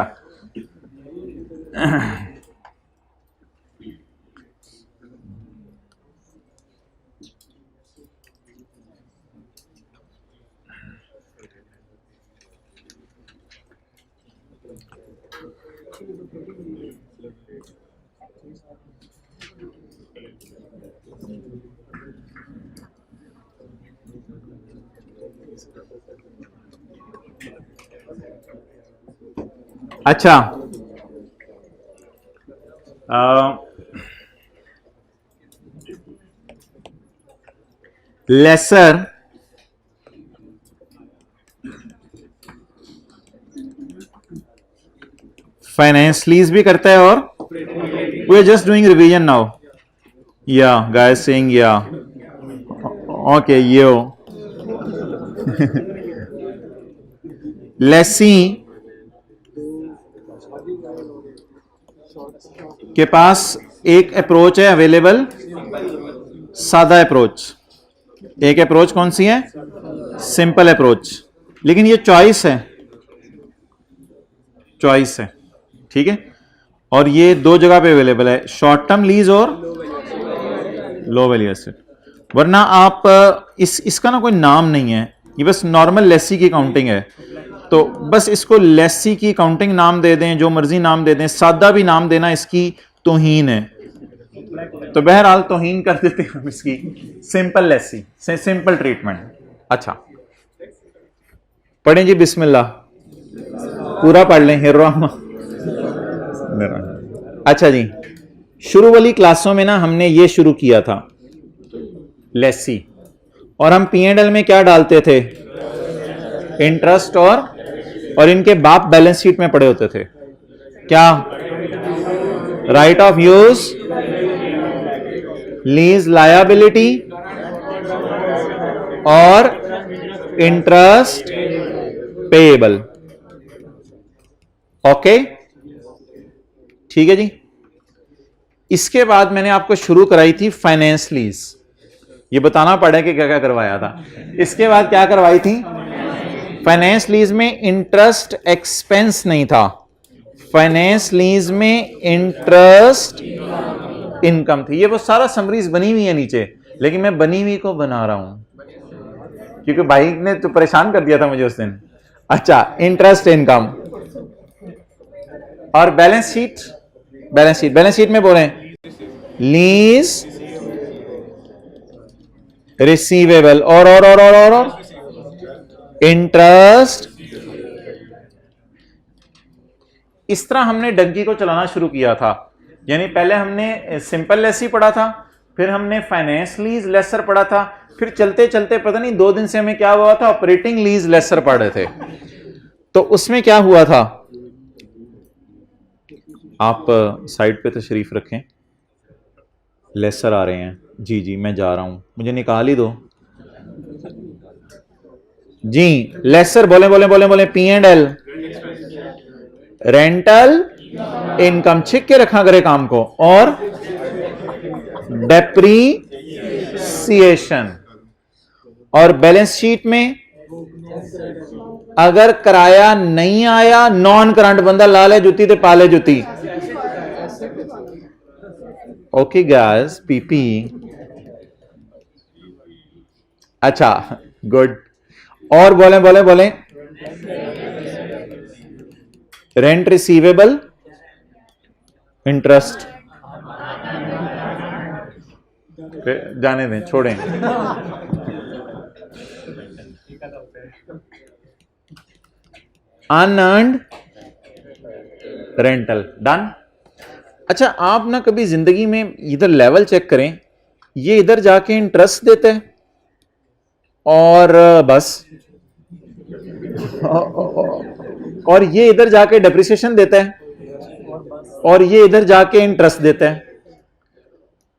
अच्छा लेसर फाइनेंस लीज भी करता है, और we are just doing revision now. Yeah guys saying yeah okay yo lessee के पास एक अप्रोच है अवेलेबल, सादा अप्रोच। एक अप्रोच कौन सी है? Simple approach. लेकिन ये चॉइस है, चॉइस है, ठीक है। और ये दो जगह पे अवेलेबल है, शॉर्ट टर्म लीज और लो वैल्यू एसेट। वरना आप इसका ना कोई नाम नहीं है, ये बस नॉर्मल लेसी की काउंटिंग है। तो बस इसको लेसी की काउंटिंग नाम दे दें, जो मर्जी नाम दे दें, सादा भी नाम देना इसकी तौहीन है। तो बहरहाल तौहीन कर देते हैं हम इसकी। सिंपल लेसी से सिंपल ट्रीटमेंट। अच्छा पढ़ें जी, बिस्मिल्लाह पूरा पढ़ लें। अच्छा जी, शुरू वाली क्लासों में ना हमने ये शुरू किया था लेसी, और हम P&L में क्या डालते थे? इंटरेस्ट और इनके बाप बैलेंस शीट में पड़े होते थे क्या? Right of use, lease liability और इंटरेस्ट पेएबल। ओके ठीक है जी। इसके बाद मैंने आपको शुरू कराई थी फाइनेंस लीज। ये बताना पड़ा कि क्या क्या करवाया था। इसके बाद क्या करवाई थी? फाइनेंस लीज में इंटरेस्ट एक्सपेंस नहीं था, फाइनेंस लीज में इंटरेस्ट इनकम थी। ये वो सारा समरीज बनी हुई है नीचे, लेकिन मैं बनी हुई को बना रहा हूं क्योंकि भाई ने तो परेशान कर दिया था मुझे उस दिन। अच्छा, इंटरेस्ट इनकम और बैलेंस शीट। बैलेंस शीट में बोले लीज रिसीवेबल और इंटरेस्ट। इस तरह हमने डंकी को चलाना शुरू किया था। यानी पहले हमने सिंपल लेसी पढ़ा था, फिर हमने फाइनेंस लीज लेसर पढ़ा था, फिर चलते चलते पता नहीं 2 दिन से हमें क्या हुआ था, ऑपरेटिंग लीज लेसर पढ़ रहे थे। तो उसमें क्या हुआ था? आप साइड पे तशरीफ़ रखें, लेसर आ रहे हैं। जी जी मैं जा रहा हूँ, मुझे निकाल ही दो जी। लेसर बोले बोले बोले बोले P&L रेंटल इनकम छिक के रखा करे काम को, और डेप्रीसिएशन। और बैलेंस शीट में अगर किराया नहीं आया, नॉन करंट बंदा ला ले जुत्ती ते पाले जुत्ती। Okay guys, PP. अच्छा गुड। और बोले बोले बोले रेंट रिसीवेबल, इंटरेस्ट, जाने दें, छोड़ें। Unearned rental, done. अच्छा आप ना कभी जिंदगी में इधर लेवल चेक करें, ये इधर जाके इंटरेस्ट देता है और बस, और ये इधर जाके डेप्रिसिएशन देता है, और ये इधर जाके इंटरेस्ट देता है,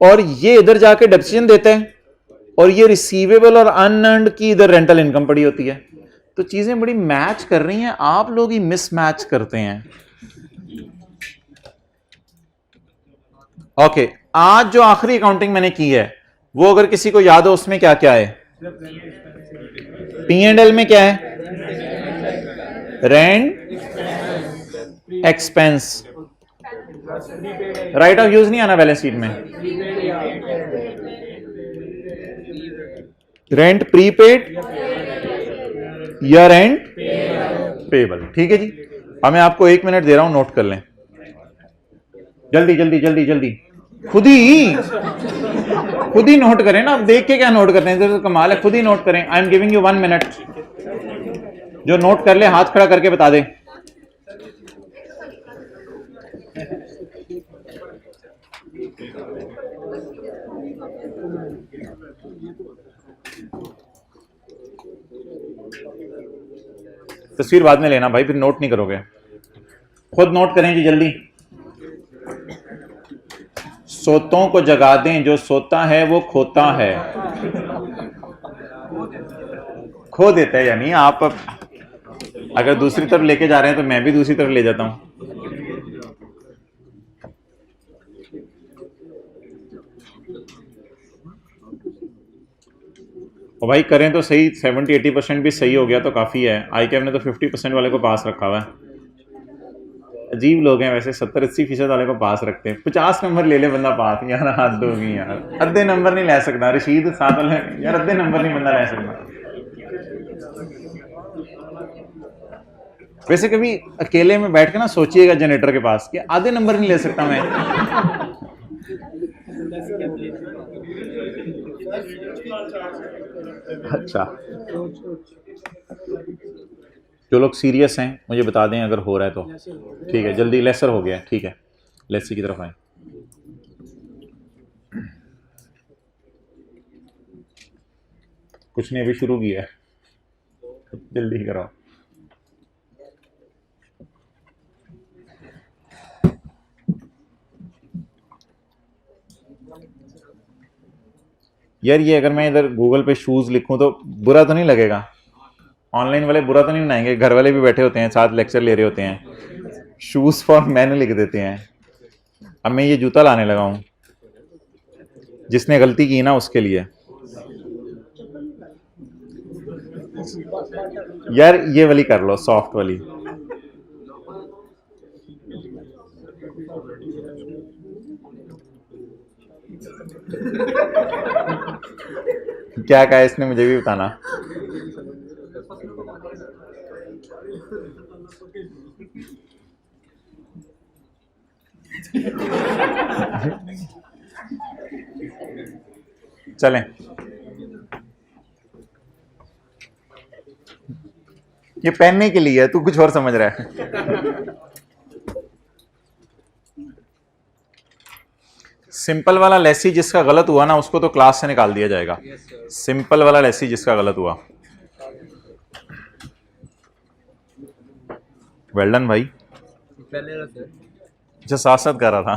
और ये इधर जाके डेप्रिसिएशन देता है, और ये रिसीवेबल और अनअर्न्ड की इधर रेंटल इनकम पड़ी होती है। तो चीजें बड़ी मैच कर रही हैं, आप लोग ही मिसमैच करते हैं। ओके, आज जो आखिरी अकाउंटिंग मैंने की है वो अगर किसी को याद हो, उसमें क्या क्या है? P&L में क्या है? Rent expense. Right of use नहीं आना बैलेंस शीट में। रेंट प्रीपेड या रेंट पेबल। ठीक है जी। अब मैं आपको 1 मिनट दे रहा हूं, नोट कर लें जल्दी जल्दी जल्दी जल्दी। खुद ही नोट करें ना, अब देख के क्या नोट करते हैं, तो कमाल है, खुद ही नोट करें। I am giving you 1 minute. जो नोट कर ले हाथ खड़ा करके बता दे। तस्वीर बाद में लेना भाई, फिर नोट नहीं करोगे। खुद नोट करें जी जल्दी। सोतों को जगा दें, जो सोता है वो खोता है। खो देता है, यानी आप अगर दूसरी तरफ लेके जा रहे हैं तो मैं भी दूसरी तरफ ले जाता हूं। और भाई करें तो सही, 70-80% भी सही हो गया तो काफ़ी है। ICAP ने तो 50% वाले को पास रखा हुआ है। अजीब लोग हैं वैसे, 70-80% वाले को पास रखते हैं। 50 नंबर ले ले बंदा पास, यार हद होगी यार, अद्धे नंबर नहीं ले सकता। रशीद साथ वाले यार, अद्धे नंबर नहीं बंदा ले सकता। वैसे कभी अकेले में बैठ के ना सोचिएगा जनरेटर के पास कि आधे नंबर नहीं ले सकता मैं। अच्छा, जो लोग सीरियस हैं मुझे बता दें अगर हो रहा है तो। ठीक है, जल्दी। लेसर हो गया, ठीक है, लेसी की तरफ आए। कुछ नहीं, अभी शुरू किया है, जल्दी करो। यार ये अगर मैं इधर गूगल पे शूज लिखूं तो बुरा तो नहीं लगेगा? ऑनलाइन वाले बुरा तो नहीं बनाएंगे? घर वाले भी बैठे होते हैं, साथ लेक्चर ले रहे होते हैं, शूज फॉर मैन लिख देते हैं। अब मैं ये जूता लाने लगा हूं, जिसने गलती की ना उसके लिए। यार ये वाली कर लो, सॉफ्ट वाली। क्या कहा इसने, मुझे भी बताना। चलें, ये पहनने के लिए है, तू कुछ और समझ रहा है। सिंपल वाला लेसी जिसका गलत हुआ ना, उसको तो क्लास से निकाल दिया जाएगा। सिंपल वाला लेसी जिसका गलत हुआ। वेल डन भाई। जो साथ साथ कर रहा था।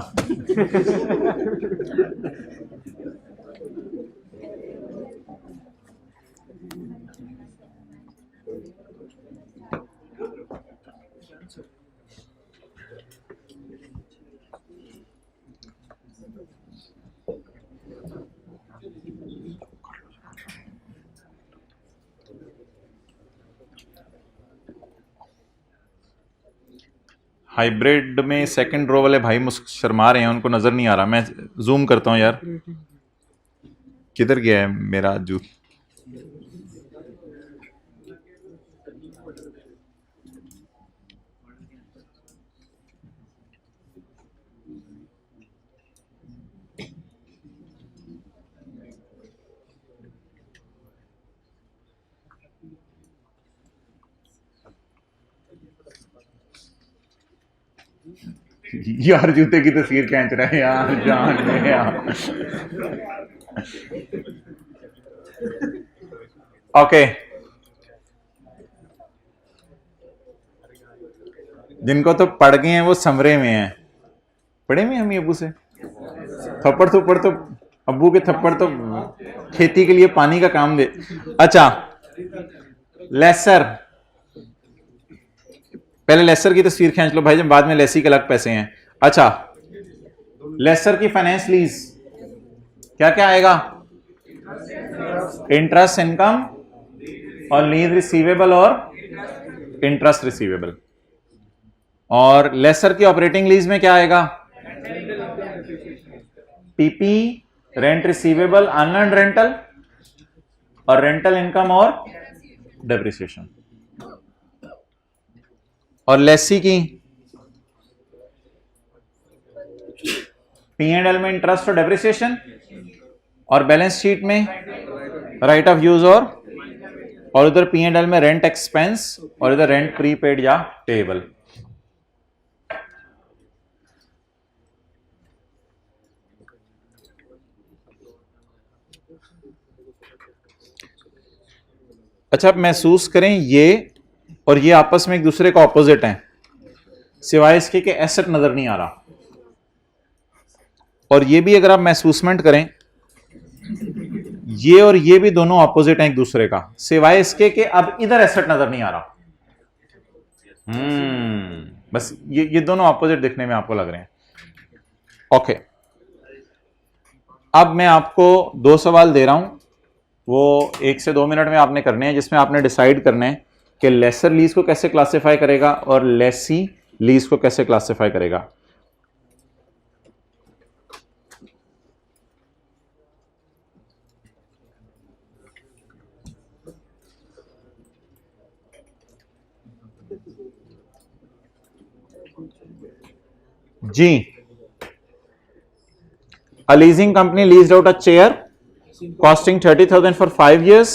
हाइब्रिड में सेकंड रो वाले भाई मुझ शर्मा रहे हैं, उनको नजर नहीं आ रहा। मैं जूम करता हूं यार, किधर गया है मेरा जू। यार जूते की तस्वीर खींच रहा है यार, जान में यार। ओके, जिनको तो पढ़ गए हैं वो समरे में हैं। पढ़े में हम अबू से थप्पड़ थप्पड़ तो, अबू के थप्पड़ तो खेती के लिए पानी का काम दे। अच्छा, लेसर, पहले लेसर की तस्वीर खींच लो भाई, जब बाद में लेसी के अलग पैसे हैं। अच्छा, लेसर की फाइनेंस लीज क्या क्या आएगा? इंटरेस्ट इनकम और लीज रिसीवेबल और इंटरेस्ट रिसीवेबल। और लेसर की ऑपरेटिंग लीज में क्या आएगा? PP, rent receivable, unearned rental और रेंटल इनकम और डेप्रिसिएशन। और लेसी की P&L में इंटरेस्ट और डेप्रिसिएशन, और बैलेंस शीट में राइट ऑफ यूज और उधर P&L में रेंट एक्सपेंस और इधर रेंट प्रीपेड या पेएबल। अच्छा, आप महसूस करें ये और ये आपस में एक दूसरे का ऑपोजिट हैं, सिवाय इसके कि एसेट नजर नहीं आ रहा। और ये भी अगर आप महसूसमेंट करें, ये और ये भी दोनों ऑपोजिट हैं एक दूसरे का, सिवाय इसके कि अब इधर एसेट नजर नहीं आ रहा। बस ये दोनों ऑपोजिट दिखने में आपको लग रहे हैं। ओके, अब मैं आपको 2 सवाल दे रहा हूं, वो 1 से 2 मिनट में आपने करने हैं, जिसमें आपने डिसाइड करना है कि लेसर लीज को कैसे क्लासिफाई करेगा और लेसी लीज को कैसे क्लासिफाई करेगा। जी, a leasing company leased out a chair costing 30,000 for 5 years.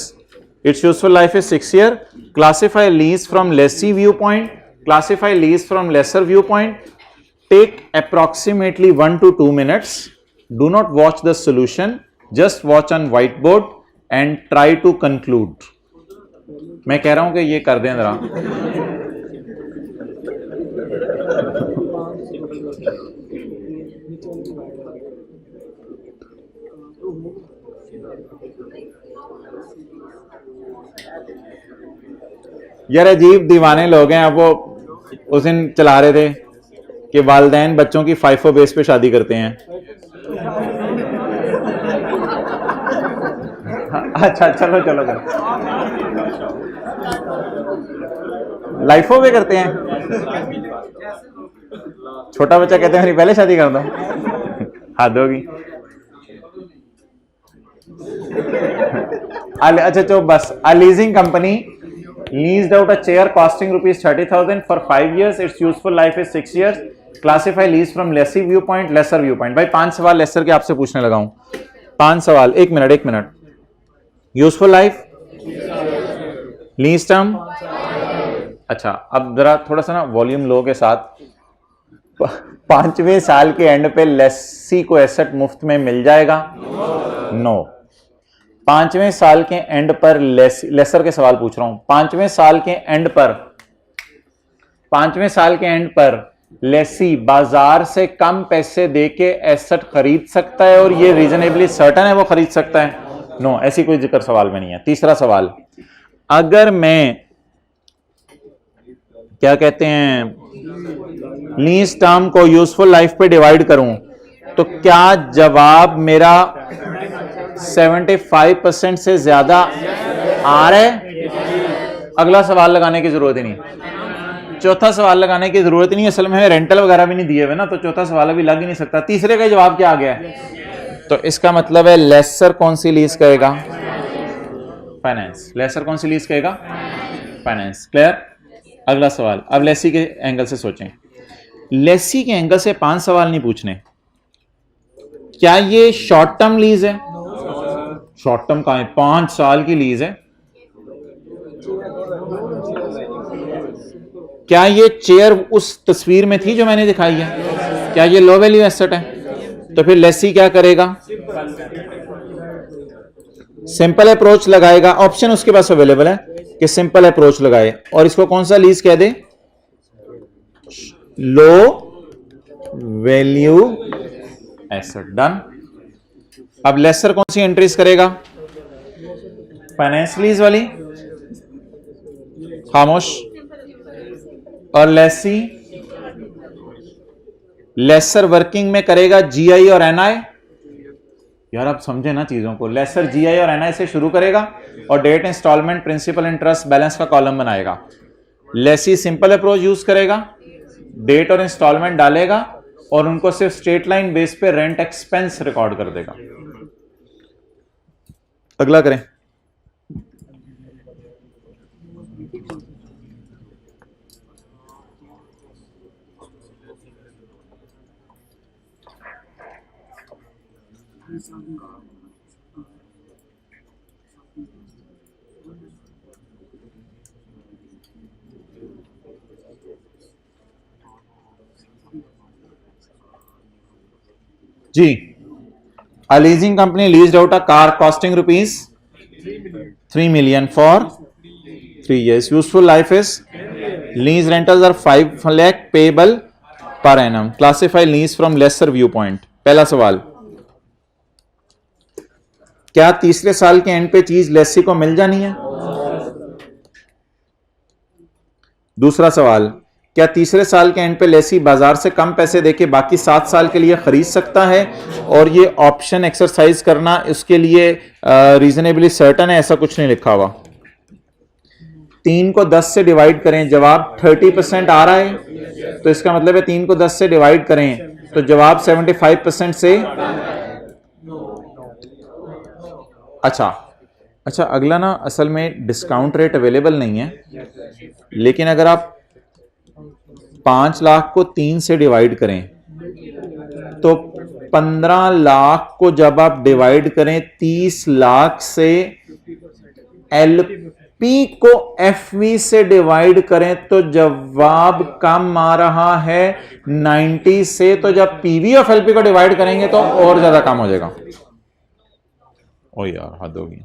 Its useful life is 6 years. Classify lease from lessee viewpoint, classify lease from lesser viewpoint. Take approximately 1 to 2 minutes. Do not watch the solution, just watch on whiteboard and try to conclude. मैं कह रहा हूं कि ये कर दें जरा। यार अजीब दीवाने लोग हैं। अब वो उस दिन चला रहे थे कि वालिदैन बच्चों की फाइफो बेस पे शादी करते हैं। अच्छा, चलो चलो चलो, लाइफो पे करते हैं। छोटा बच्चा कहते हैं मेरी पहले शादी कर दो, हद होगी। अच्छा तो बस, a leasing company leased out a chair costing rupees 30,000 for 5 years. Its useful life is 6 years. Classify lease from lessee viewpoint, lesser viewpoint. भाई 5 सवाल लेसर के आपसे पूछने लगा हूं। 5 सवाल, 1 minute. Useful life, lease term. अच्छा, अब जरा थोड़ा सा ना वॉल्यूम लो के साथ। 5वें साल के एंड पे लेसी को एसेट मुफ्त में मिल जाएगा? नो। 5वें साल के एंड पर लेसर के सवाल पूछ रहा हूं। 5वें साल के एंड पर लेसी बाजार से कम पैसे देके एसेट खरीद सकता है और ये रीजनेबली सर्टन है वो खरीद सकता है? नो, ऐसी कोई जिक्र सवाल में नहीं है। तीसरा सवाल, अगर मैं क्या कहते हैं लीज टर्म को यूजफुल लाइफ पे डिवाइड करूं तो क्या जवाब मेरा 75% से ज्यादा आ रहा है? अगला सवाल लगाने की जरूरत ही नहीं, चौथा सवाल लगाने की जरूरत ही नहीं। असल में रेंटल वगैरह भी नहीं दिए हुए ना, तो चौथा सवाल अभी लग ही नहीं सकता। तीसरे का जवाब क्या आ गया है? तो इसका मतलब है लेसर कौन सी लीज कहेगा? फाइनेंस। लेसर कौन सी लीज कहेगा? फाइनेंस। क्लियर? अगला सवाल, अब लेसी के एंगल से सोचें। लेसी के एंगल से 5 सवाल नहीं पूछने। क्या ये शॉर्ट टर्म लीज है? शॉर्ट टर्म का है, 5 साल की लीज है। क्या ये चेयर उस तस्वीर में थी जो मैंने दिखाई है? क्या ये लो वैल्यू एसेट है? तो फिर लेसी क्या करेगा? सिंपल अप्रोच लगाएगा। ऑप्शन उसके पास अवेलेबल है कि सिंपल अप्रोच लगाए, और इसको कौन सा लीज कह दे? Low value asset. डन। अब लेसर कौन सी एंट्रीज करेगा? फाइनेंस लीज वाली, खामोश। और लेसी, लेसर वर्किंग में करेगा जीआई और एनआई। यार आप समझे ना चीजों को। लेसर जीआई और एनआई से शुरू करेगा और date, installment, principal, interest, balance का कॉलम बनाएगा। लेसी सिंपल अप्रोच यूज करेगा, डेट और इंस्टॉलमेंट डालेगा और उनको सिर्फ स्ट्रेट लाइन बेस पे रेंट एक्सपेंस रिकॉर्ड कर देगा। अगला करें। जी, a leasing company leased out a car costing rupees 3 million for 3 years. Useful life is lease rentals are 5 lakh payable per annum. Classify lease from lesser viewpoint. पहला सवाल, क्या तीसरे साल के एंड पे चीज लेसी को मिल जानी है? दूसरा सवाल, क्या तीसरे साल के एंड पे लेसी बाजार से कम पैसे देके बाकी 7 साल के लिए खरीद सकता है और ये ऑप्शन एक्सरसाइज करना उसके लिए रीजनेबली सर्टन है? ऐसा कुछ नहीं लिखा हुआ। 3 को 10 से डिवाइड करें, जवाब 30% आ रहा है, तो इसका मतलब है 3 को 10 से डिवाइड करें तो जवाब 75% से। अच्छा, अगला ना असल में डिस्काउंट रेट अवेलेबल नहीं है, लेकिन अगर आप 5 लाख को 3 से डिवाइड करें तो 15 लाख को जब आप डिवाइड करें 30 लाख से, एलपी को एफवी से डिवाइड करें तो जवाब कम आ रहा है 90 से। तो जब पीवी ऑफ एलपी को डिवाइड करेंगे तो और ज्यादा कम हो जाएगा। ओ यार हद होगी।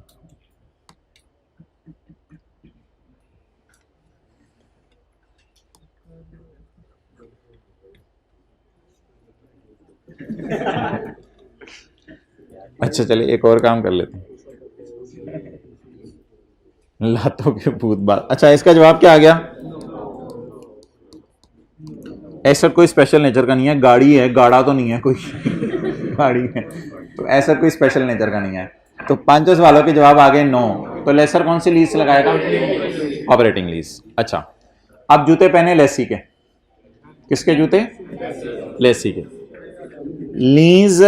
अच्छा चलिए एक और काम कर लेते हैं, लातों के भूत बात। अच्छा इसका जवाब क्या आ गया? एसेट कोई स्पेशल नेचर का नहीं है, गाड़ी है, गाड़ा तो नहीं है कोई गाड़ी है, तो एसेट कोई स्पेशल नेचर का नहीं है। तो 5 सवालों के जवाब आ गए 9। तो लेसर कौन सी लीज लगाएगा? Operating lease. अच्छा, अब जूते पहने लेसी के। किसके जूते? लेसी के। लीज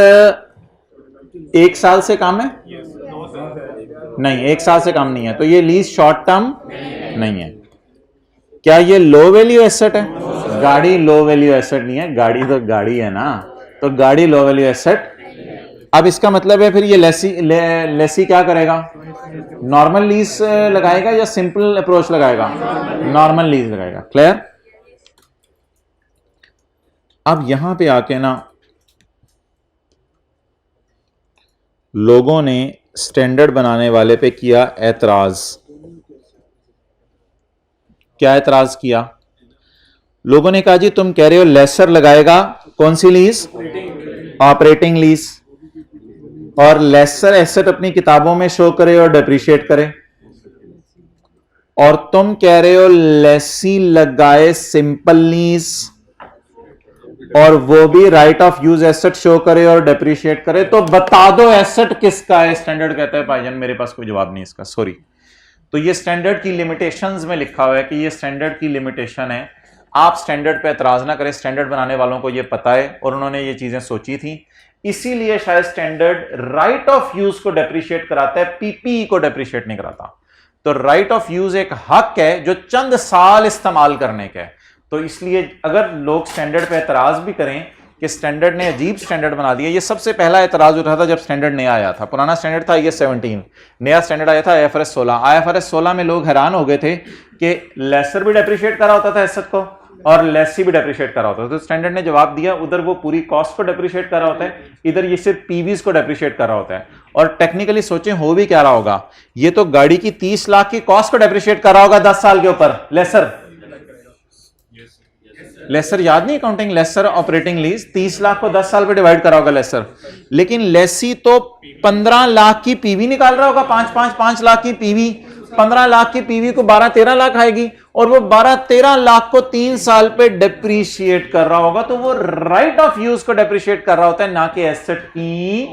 1 साल से कम है? नहीं, 1 साल से कम नहीं है, तो ये लीज शॉर्ट टर्म नहीं है। क्या ये लो वैल्यू एसेट है? गाड़ी लो वैल्यू एसेट नहीं है, गाड़ी तो गाड़ी है ना, तो गाड़ी लो वैल्यू एसेट। अब इसका मतलब है फिर ये लेसी क्या करेगा? नॉर्मल लीज लगाएगा या सिंपल अप्रोच लगाएगा? नॉर्मल लीज लगाएगा। क्लियर? अब यहां पे आके ना लोगों ने स्टैंडर्ड बनाने वाले पे किया एतराज। क्या एतराज किया? लोगों ने कहा जी तुम कह रहे हो लेसर लगाएगा, कौन सी लीज? Operating lease. और लेसर एसेट अपनी किताबों में शो करे और डेप्रिशिएट करे, और तुम कह रहे हो लेसी लगाए सिंपल लीज और वो भी right of use asset show करे और डेप्रिशिएट करे। तो बता दो एसेट किसका है? स्टैंडर्ड कहता है भाईजान मेरे पास कोई जवाब नहीं इसका, सॉरी। तो ये स्टैंडर्ड की लिमिटेशंस में लिखा हुआ है कि ये स्टैंडर्ड की लिमिटेशन है। आप स्टैंडर्ड पे एतराज ना करें, स्टैंडर्ड बनाने वालों को ये पता है और उन्होंने ये चीजें सोची थी, इसीलिए शायद स्टैंडर्ड राइट ऑफ यूज को डेप्रिशिएट कराता है, पीपीई को डेप्रिशिएट नहीं कराता। तो राइट ऑफ यूज एक हक है जो चंद साल इस्तेमाल करने का है। तो इसलिए अगर लोग स्टैंडर्ड पे एतराज भी करें कि स्टैंडर्ड ने अजीब स्टैंडर्ड बना दिया, ये सबसे पहला एतराज उठा था जब स्टैंडर्ड नया आया था। पुराना स्टैंडर्ड था IAS 17, नया स्टैंडर्ड आया था IFRS 16। IFRS 16 में लोग हैरान हो गए थे कि लेसर भी डेप्रिशिएट करा होता था एसेट को और लेसी भी डेप्रिशिएट करा होता था। तो स्टैंडर्ड ने जवाब दिया, उधर वो पूरी कॉस्ट को डेप्रिशिएट करा होता है, इधर ये सिर्फ पीवीज को डेप्रिशिएट करा होता है। और टेक्निकली सोचें हो भी क्या रहा होगा, ये तो गाड़ी की 30 लाख की कॉस्ट को डेप्रिशिएट करा होगा 10 साल के ऊपर। लेसर याद नहीं accounting, lessor operating lease 30 lakh को 10 साल पे डिवाइड करा होगा लेसर। लेकिन लेसी तो 15 लाख की पीवी निकाल रहा होगा, 5 लाख की पीवी, 15 लाख की पीवी को 12-13 लाख आएगी और वो 12-13 लाख को 3 साल पे डेप्रीशिएट कर रहा होगा। तो वो राइट ऑफ यूज को डेप्रीशिएट कर रहा होता है, ना कि एसेट की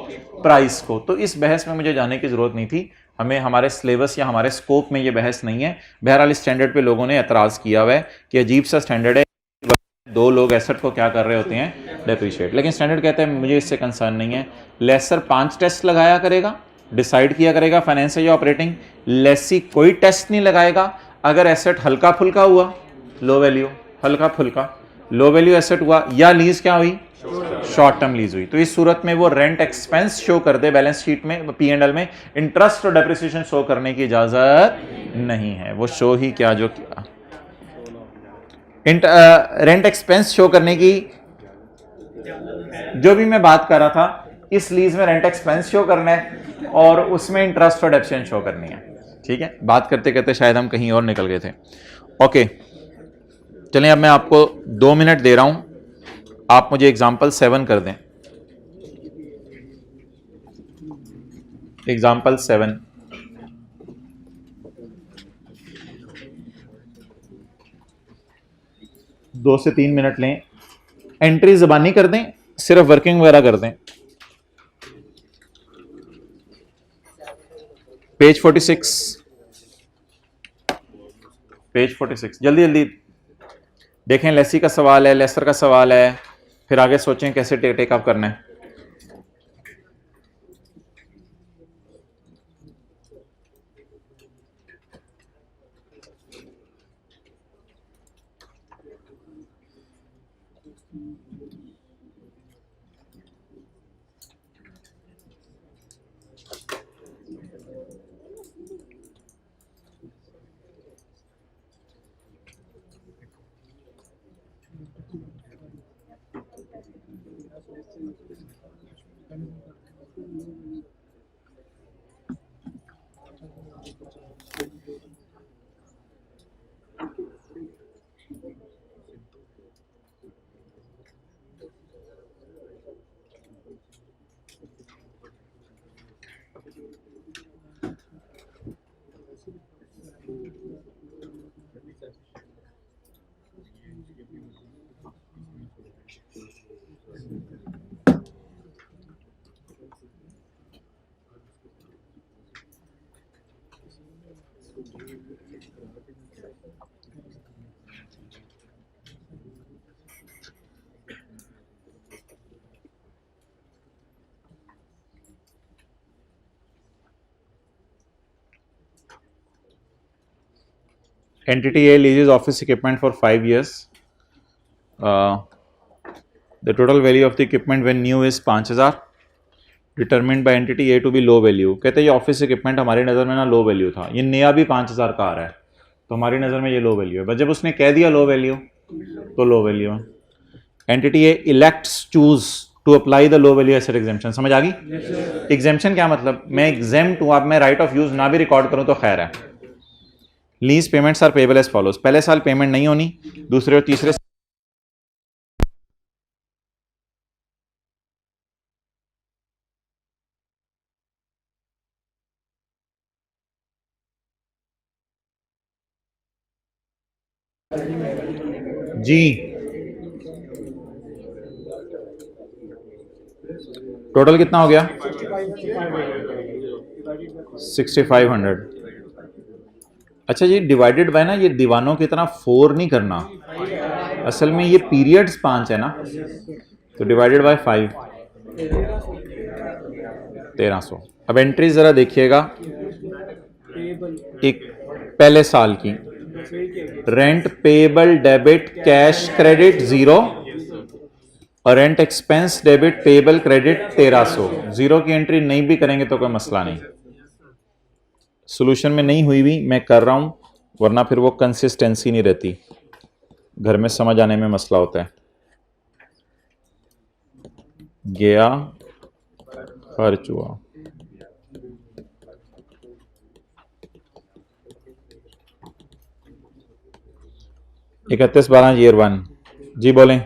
प्राइस को। तो इस बहस में मुझे जाने की जरूरत नहीं थी, हमें हमारे सिलेबस या हमारे स्कोप में ये बहस नहीं है। बहरहाल इस स्टैंडर्ड पे लोगों ने एतराज किया हुआ है कि अजीब सा स्टैंडर्ड है, दो लोग एसेट को क्या कर रहे होते हैं? डेप्रीशिएट। लेकिन स्टैंडर्ड कहते हैं मुझे इससे कंसर्न नहीं है। लेसर 5 टेस्ट लगाया करेगा, डिसाइड किया करेगा फाइनेंस या ऑपरेटिंग। लेसी कोई टेस्ट नहीं लगाएगा। अगर एसेट हल्का फुल्का हुआ, लो वैल्यू, हल्का फुल्का लो वैल्यू एसेट हुआ, या लीज क्या हुई? शॉर्ट टर्म लीज हुई, तो इस सूरत में वो रेंट एक्सपेंस शो कर दे बैलेंस शीट में, P&L में। इंटरेस्ट और डेप्रिसिएशन शो करने की इजाजत नहीं है। वो शो ही क्या जो किया, रेंट एक्सपेंस शो करने की, जो भी मैं बात कर रहा था, इस लीज में रेंट एक्सपेंस शो करना है और उसमें इंटरेस्ट और डेप्रिसिएशन शो करनी है। ठीक है, बात करते करते शायद हम कहीं और निकल गए थे। ओके, चलें, अब मैं आपको 2 मिनट दे रहा हूं, आप मुझे एग्जाम्पल 7 कर दें। एग्जाम्पल 7 2 से 3 मिनट लें, एंट्री ज़बानी कर दें, सिर्फ वर्किंग वगैरह कर दें। पेज 46 जल्दी जल्दी देखें। लेसी का सवाल है, लेसर का सवाल है, फिर आगे सोचें कैसे टेक अप करना है। Entity A leases office equipment for 5 years. The total value of the equipment when new is 5,000. Determined by entity A to be low value. कहते हैं ये ऑफिस इक्विपमेंट हमारी नज़र में ना लो वैल्यू था, ये नया भी 5,000 का आ रहा है, तो हमारी नज़र में ये लो वैल्यू है। बस जब उसने कह दिया लो वैल्यू, तो लो वैल्यू है। Entity A elects choose to apply the low value asset exemption. समझ आ गई? एग्जेम्पशन क्या मतलब? मैं एग्जेम्प्ट हूँ, अब मैं राइट ऑफ यूज ना भी रिकॉर्ड करूँ तो खैर है। Lease payments are payable as follows. पहले साल पेमेंट नहीं होनी, दूसरे और तीसरे जी टोटल कितना हो गया? 6500। अच्छा जी, डिवाइडेड बाय ना, ये दीवानों की तरह 4 नहीं करना, असल में ये पीरियड्स 5 है ना, तो डिवाइडेड बाय 5, 1300। अब एंट्री जरा देखिएगा, एक पहले साल की rent payable debit cash credit 0 और rent expense debit payable credit 1300। 0 की एंट्री नहीं भी करेंगे तो कोई मसला नहीं, सॉल्यूशन में नहीं हुई भी मैं कर रहा हूं, वरना फिर वो कंसिस्टेंसी नहीं रहती, घर में समझ आने में मसला होता है। गया खर्च हुआ, इकतीस 12 ईयर 1। जी बोलें।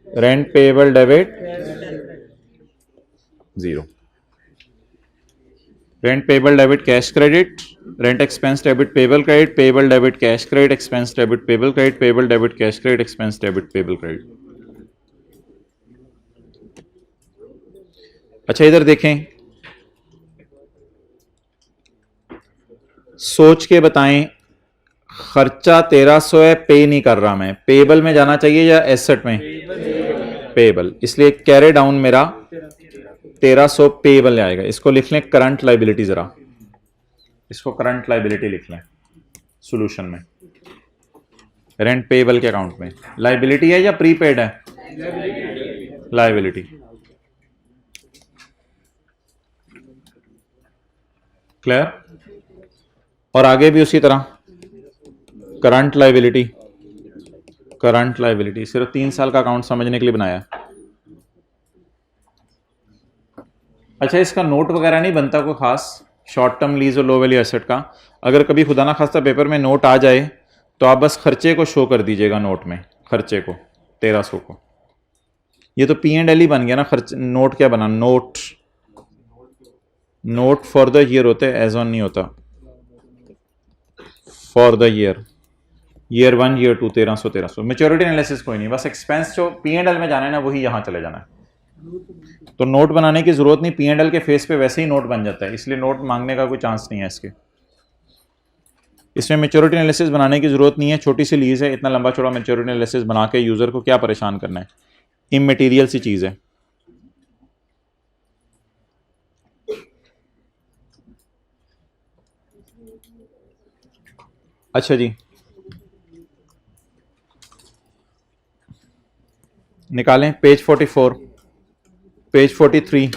Rent payable debit 0, rent payable debit cash credit, rent expense debit payable credit, payable debit cash credit, expense debit payable credit, payable debit cash credit, expense debit payable credit. अच्छा इधर देखें, सोच के बताएं, खर्चा 1300 है, पे नहीं कर रहा मैं, पेबल में जाना चाहिए या एसेट में? पेबल, इसलिए कैरी डाउन मेरा 1300 पेबल आएगा। इसको लिख लें करंट लाइबिलिटी, जरा इसको करंट लाइबिलिटी लिख लें सॉल्यूशन में। रेंट पेबल के अकाउंट में लाइबिलिटी है या प्रीपेड है? लाइबिलिटी। क्लियर? और आगे भी उसी तरह करंट लाइबिलिटी, करंट लाइबिलिटी सिर्फ 3 साल का अकाउंट समझने के लिए बनाया। अच्छा, इसका नोट वगैरह नहीं बनता कोई खास, शॉर्ट टर्म लीज और लो वैल्यू एसेट का। अगर कभी खुदा ना खास्ता पेपर में नोट आ जाए तो आप बस खर्चे को शो कर दीजिएगा नोट में, खर्चे को 1300 को। ये तो P&L ही बन गया ना, खर्च। नोट क्या बना? Note, note for the year होते हैं, एज ऑन नहीं होता, for the year, year 1 year 2 1300 1300। Maturity analysis कोई नहीं, बस एक्सपेंस जो P&L में जाना है ना वही यहां चले जाना है। तो नोट बनाने की जरूरत नहीं, P&L के फेस पे वैसे ही नोट बन जाता है, इसलिए नोट मांगने का कोई चांस नहीं है इसके। इसमें मेच्योरिटी एनालिसिस बनाने की जरूरत नहीं है, छोटी सी लीज है, इतना लंबा चौड़ा मेच्योरिटी एनालिसिस बना के यूजर को क्या परेशान करना है, इमटेरियल सी चीज है। अच्छा जी, निकालें page 44, page 43।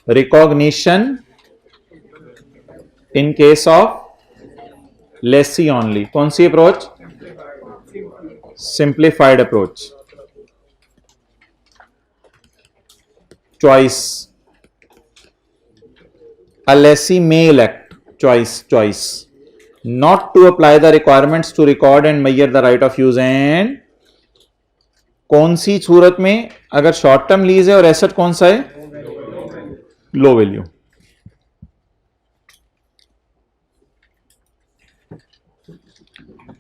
Recognition in case of lessee only, कौन सी approach? Simplified approach. Choice, a lessee may elect, choice not to apply the requirements to record and measure the right of use and कौन सी सूरत में? अगर short term lease है और asset कौन सा है? लो वैल्यू।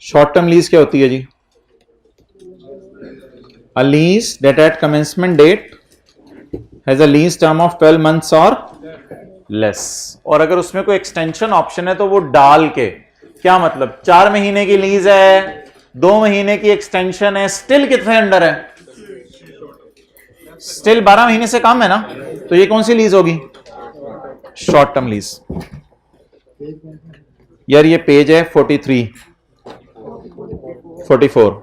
शॉर्ट टर्म लीज क्या होती है जी? a lease that at commencement date has a lease term of 12 months or less, और अगर उसमें कोई एक्सटेंशन ऑप्शन है तो वो डाल के, क्या मतलब? 4 महीने की लीज है, 2 महीने की एक्सटेंशन है, स्टिल कितने अंडर है? स्टिल 12 महीने से कम है ना, तो ये कौन सी लीज होगी? Short term lease. यार ये पेज है 43 44।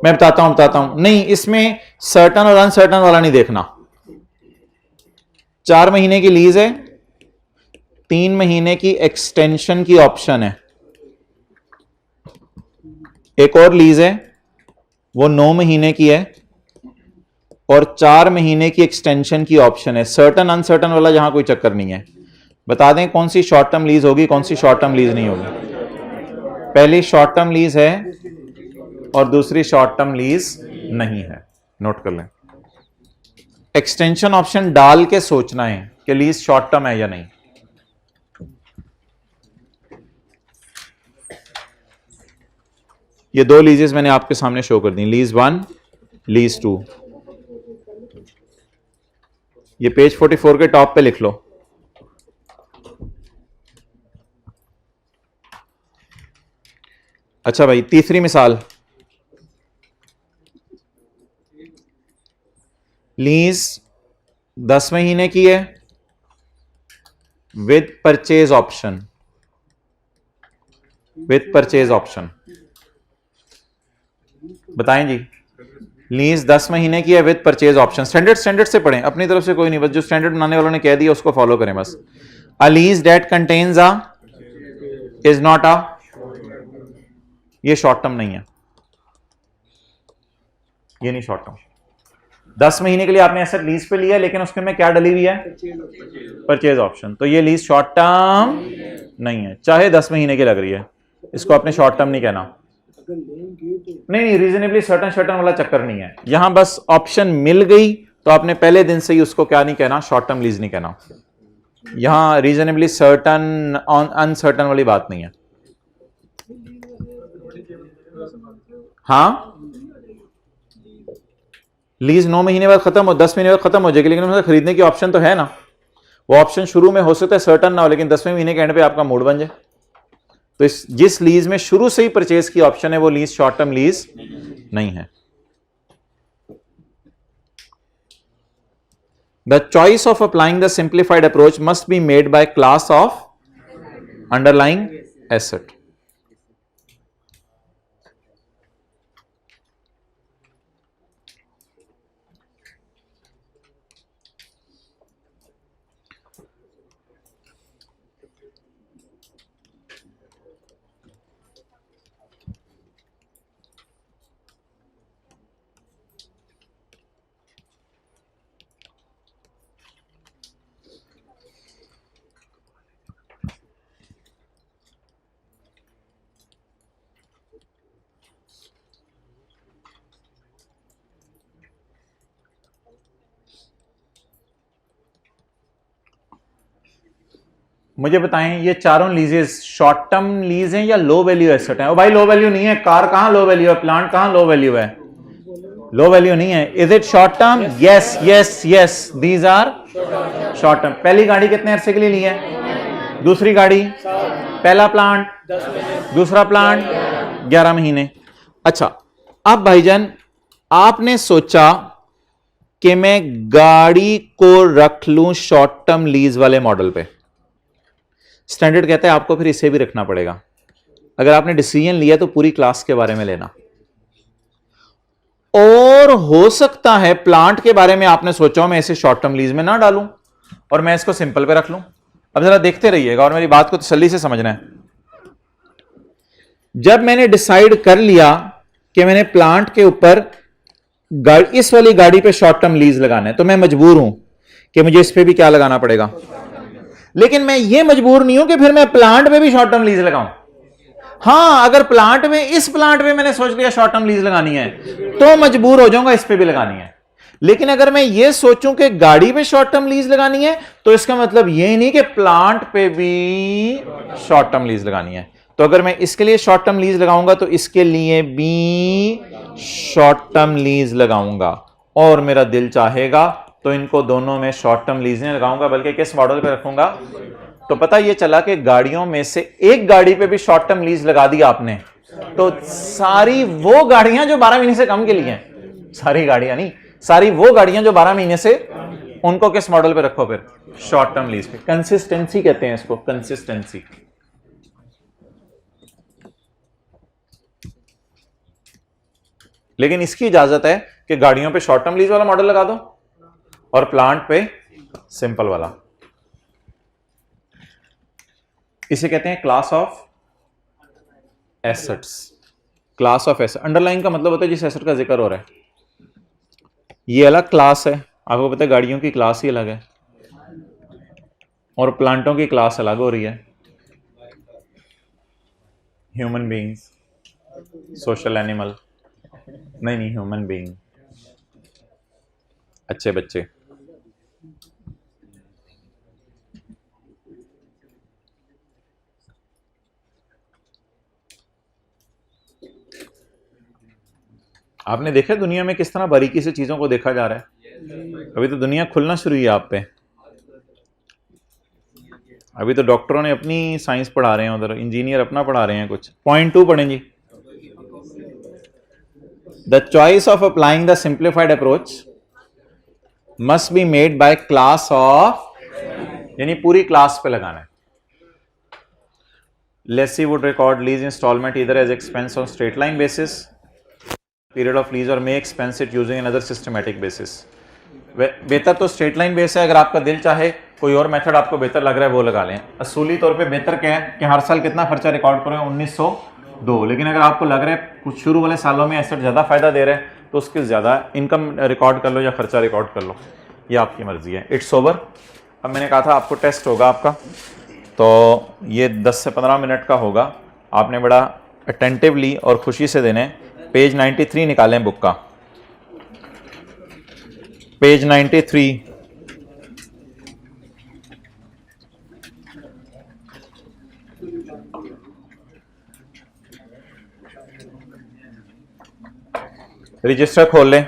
मैं बताता हूं नहीं, इसमें सर्टन और अनसर्टन वाला नहीं देखना। 4 महीने की लीज है, 3 महीने की एक्सटेंशन की ऑप्शन है, एक और लीज है वो 9 महीने की है और 4 महीने की एक्सटेंशन की ऑप्शन है। सर्टन अनसर्टन वाला यहां कोई चक्कर नहीं है। बता दें कौन सी शॉर्ट टर्म लीज होगी, कौन सी शॉर्ट टर्म लीज नहीं होगी। पहली शॉर्ट टर्म लीज है और दूसरी शॉर्ट टर्म लीज नहीं है, नोट कर लें। एक्सटेंशन ऑप्शन डाल के सोचना है कि लीज शॉर्ट टर्म है या नहीं। ये दो लीजेस मैंने आपके सामने शो कर दी, लीज 1, लीज 2। ये पेज 44 के टॉप पे लिख लो। अच्छा भाई, तीसरी मिसाल, लीज 10 महीने की है with purchase option, with purchase option. बताएं जी, लीज 10 महीने की है विद परचेज ऑप्शन। स्टैंडर्ड से पढ़ें, अपनी तरफ से कोई नहीं, बस जो स्टैंडर्ड बनाने वालों ने कह दिया उसको फॉलो करें बस। अ lease date contains a is not a, ये शॉर्ट टर्म नहीं है, ये नहीं शॉर्ट टर्म। 10 महीने के लिए आपने एसेट लीज पे लिया, लेकिन उसके में क्या डली हुई है, परचेज ऑप्शन, तो ये लीज शॉर्ट टर्म नहीं है, चाहे 10 महीने की लग रही है, इसको आपने शॉर्ट टर्म नहीं कहना। नहीं, रीजनेबली सर्टन वाला चक्कर नहीं है, यहां बस ऑप्शन मिल गई तो आपने पहले दिन से ही उसको क्या नहीं कहना, शॉर्ट टर्म लीज नहीं कहना। यहां रीजनेबली सर्टन अनसर्टन वाली बात नहीं है। हाँ, लीज 9 महीने बाद खत्म हो, 10 महीने बाद खत्म हो जाएगी, लेकिन उसमें खरीदने की ऑप्शन तो है ना। वो ऑप्शन शुरू में हो सकता है सर्टन ना हो, लेकिन 10वें महीने के एंड पे आपका मूड बन जाए। तो जिस लीज में शुरू से ही परचेज की ऑप्शन है वो लीज शॉर्ट टर्म लीज नहीं है। The choice of applying the simplified approach must be made by class of underlying asset. मुझे बताएं, ये चारों लीजेस शॉर्ट टर्म लीज हैं या लो वैल्यू एसेट है? भाई लो वैल्यू नहीं है, कार कहां लो वैल्यू है, प्लांट कहां लो वैल्यू है, लो वैल्यू नहीं है। Is it short term? Yes yes yes, these are short term. पहली गाड़ी कितने अरसे के लिए ली है, दूसरी गाड़ी, पहला प्लांट, दूसरा प्लांट 11 महीने। अच्छा, अब भाईजान आपने सोचा कि मैं गाड़ी को रख लूं शॉर्ट टर्म लीज वाले मॉडल पे, स्टैंडर्ड कहता है आपको फिर इसे भी रखना पड़ेगा। अगर आपने डिसीजन लिया तो पूरी क्लास के बारे में लेना, और हो सकता है प्लांट के बारे में आपने सोचा मैं इसे शॉर्ट टर्म लीज में ना डालूं और मैं इसको सिंपल पे रख लूं। अब जरा देखते रहिएगा और मेरी बात को तसल्ली से समझना है। जब मैंने डिसाइड कर लिया कि मैंने प्लांट के ऊपर इस वाली गाड़ी पे शॉर्ट टर्म लीज लगाना है, तो मैं मजबूर हूं कि मुझे इस पे भी क्या लगाना पड़ेगा, लेकिन मैं ये मजबूर नहीं हूं कि फिर मैं प्लांट पे भी शॉर्ट टर्म लीज लगाऊं। हां, अगर प्लांट में, इस प्लांट में मैंने सोच लिया शॉर्ट टर्म लीज लगानी है तो मजबूर हो जाऊंगा इस पे भी लगानी है। लेकिन अगर मैं ये सोचूं कि गाड़ी पे शॉर्ट टर्म लीज लगानी है तो इसका मतलब ये नहीं कि प्लांट पे भी शॉर्ट टर्म लीज लगानी है। तो अगर मैं इसके लिए शॉर्ट टर्म लीज लगाऊंगा तो इसके लिए भी शॉर्ट टर्म लीज लगाऊंगा, और मेरा दिल चाहेगा तो इनको दोनों में शॉर्ट टर्म लीज नहीं लगाऊंगा, बल्कि किस मॉडल पे रखूंगा। तो पता ये चला कि गाड़ियों में से एक गाड़ी पे भी शॉर्ट टर्म लीज लगा दी आपने, तो सारी वो गाड़ियां जो 12 महीने से कम के लिए हैं, सारी गाड़ियां नहीं, सारी वो गाड़ियां जो 12 महीने से, उनको किस मॉडल पे रखो, फिर शॉर्ट टर्म लीज पे। कंसिस्टेंसी कहते हैं इसको, कंसिस्टेंसी। लेकिन इसकी इजाजत है कि गाड़ियों पे शॉर्ट टर्म लीज वाला मॉडल लगा दो और प्लांट पे सिंपल वाला। इसे कहते हैं class of assets. Class of asset, underline का मतलब होता है जिस एसेट का जिक्र हो रहा है। ये अलग क्लास है, आपको पता है गाड़ियों की क्लास ही अलग है और प्लांटों की क्लास अलग हो रही है। ह्यूमन बीइंग्स, सोशल एनिमल, नहीं नहीं ह्यूमन बीइंग, अच्छे बच्चे। आपने देखा दुनिया में किस तरह बारीकी से चीजों को देखा जा रहा है। अभी तो दुनिया खुलना शुरू हुई है आप पे। अभी तो डॉक्टरों ने अपनी साइंस पढ़ा रहे हैं, उधर इंजीनियर अपना पढ़ा रहे हैं कुछ। पॉइंट 2 पढ़ें जी। The choice of applying the simplified approach must be made by class of, यानी पूरी क्लास पे लगाना है। Lessee would record lease instalment इधर as expense on straight line basis, period of lease, और may expense it using another systematic basis. बेहतर तो straight line base है। अगर आपका दिल चाहे कोई और मेथड आपको बेहतर लग रहा है वो लगा लें। असूली तौर पे बेहतर क्या है कि हर साल कितना खर्चा रिकॉर्ड करें, 1902। लेकिन अगर आपको लग रहा है कुछ शुरू वाले सालों में एसेट ज़्यादा फायदा दे रहा है तो उसके ज़्यादा इनकम रिकॉर्ड कर लो या खर्चा रिकॉर्ड कर लो, ये आपकी मर्जी है। It's over. अब मैंने कहा था आपको टेस्ट होगा आपका, तो ये 10 से 15 मिनट का होगा। आपने बड़ा अटेंटिवली और खुशी से देने। पेज 93 निकालें बुक का, पेज 93। रजिस्टर खोल लें।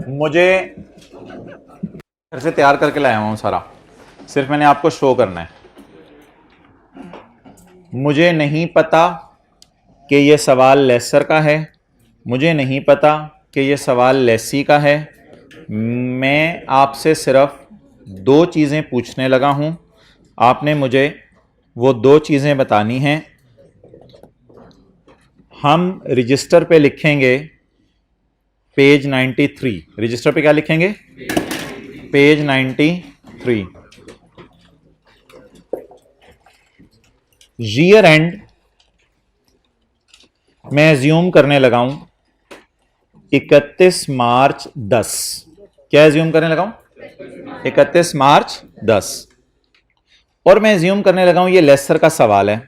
मुझे घर से तैयार करके लाया हूं सारा, सिर्फ मैंने आपको शो करना है। मुझे नहीं पता कि ये सवाल लेसर का है, मुझे नहीं पता कि ये सवाल लेसी का है। मैं आपसे सिर्फ 2 चीज़ें पूछने लगा हूं, आपने मुझे वो 2 चीज़ें बतानी हैं। हम रजिस्टर पे लिखेंगे पेज 93। रजिस्टर पे क्या लिखेंगे? पेज 93। ईयर एंड मैं एज्यूम करने लगा हूं 31 मार्च 10। क्या एज्यूम करने लगा हूं? 31 मार्च 10। और मैं एज्यूम करने लगा हूं ये लेसर का सवाल है।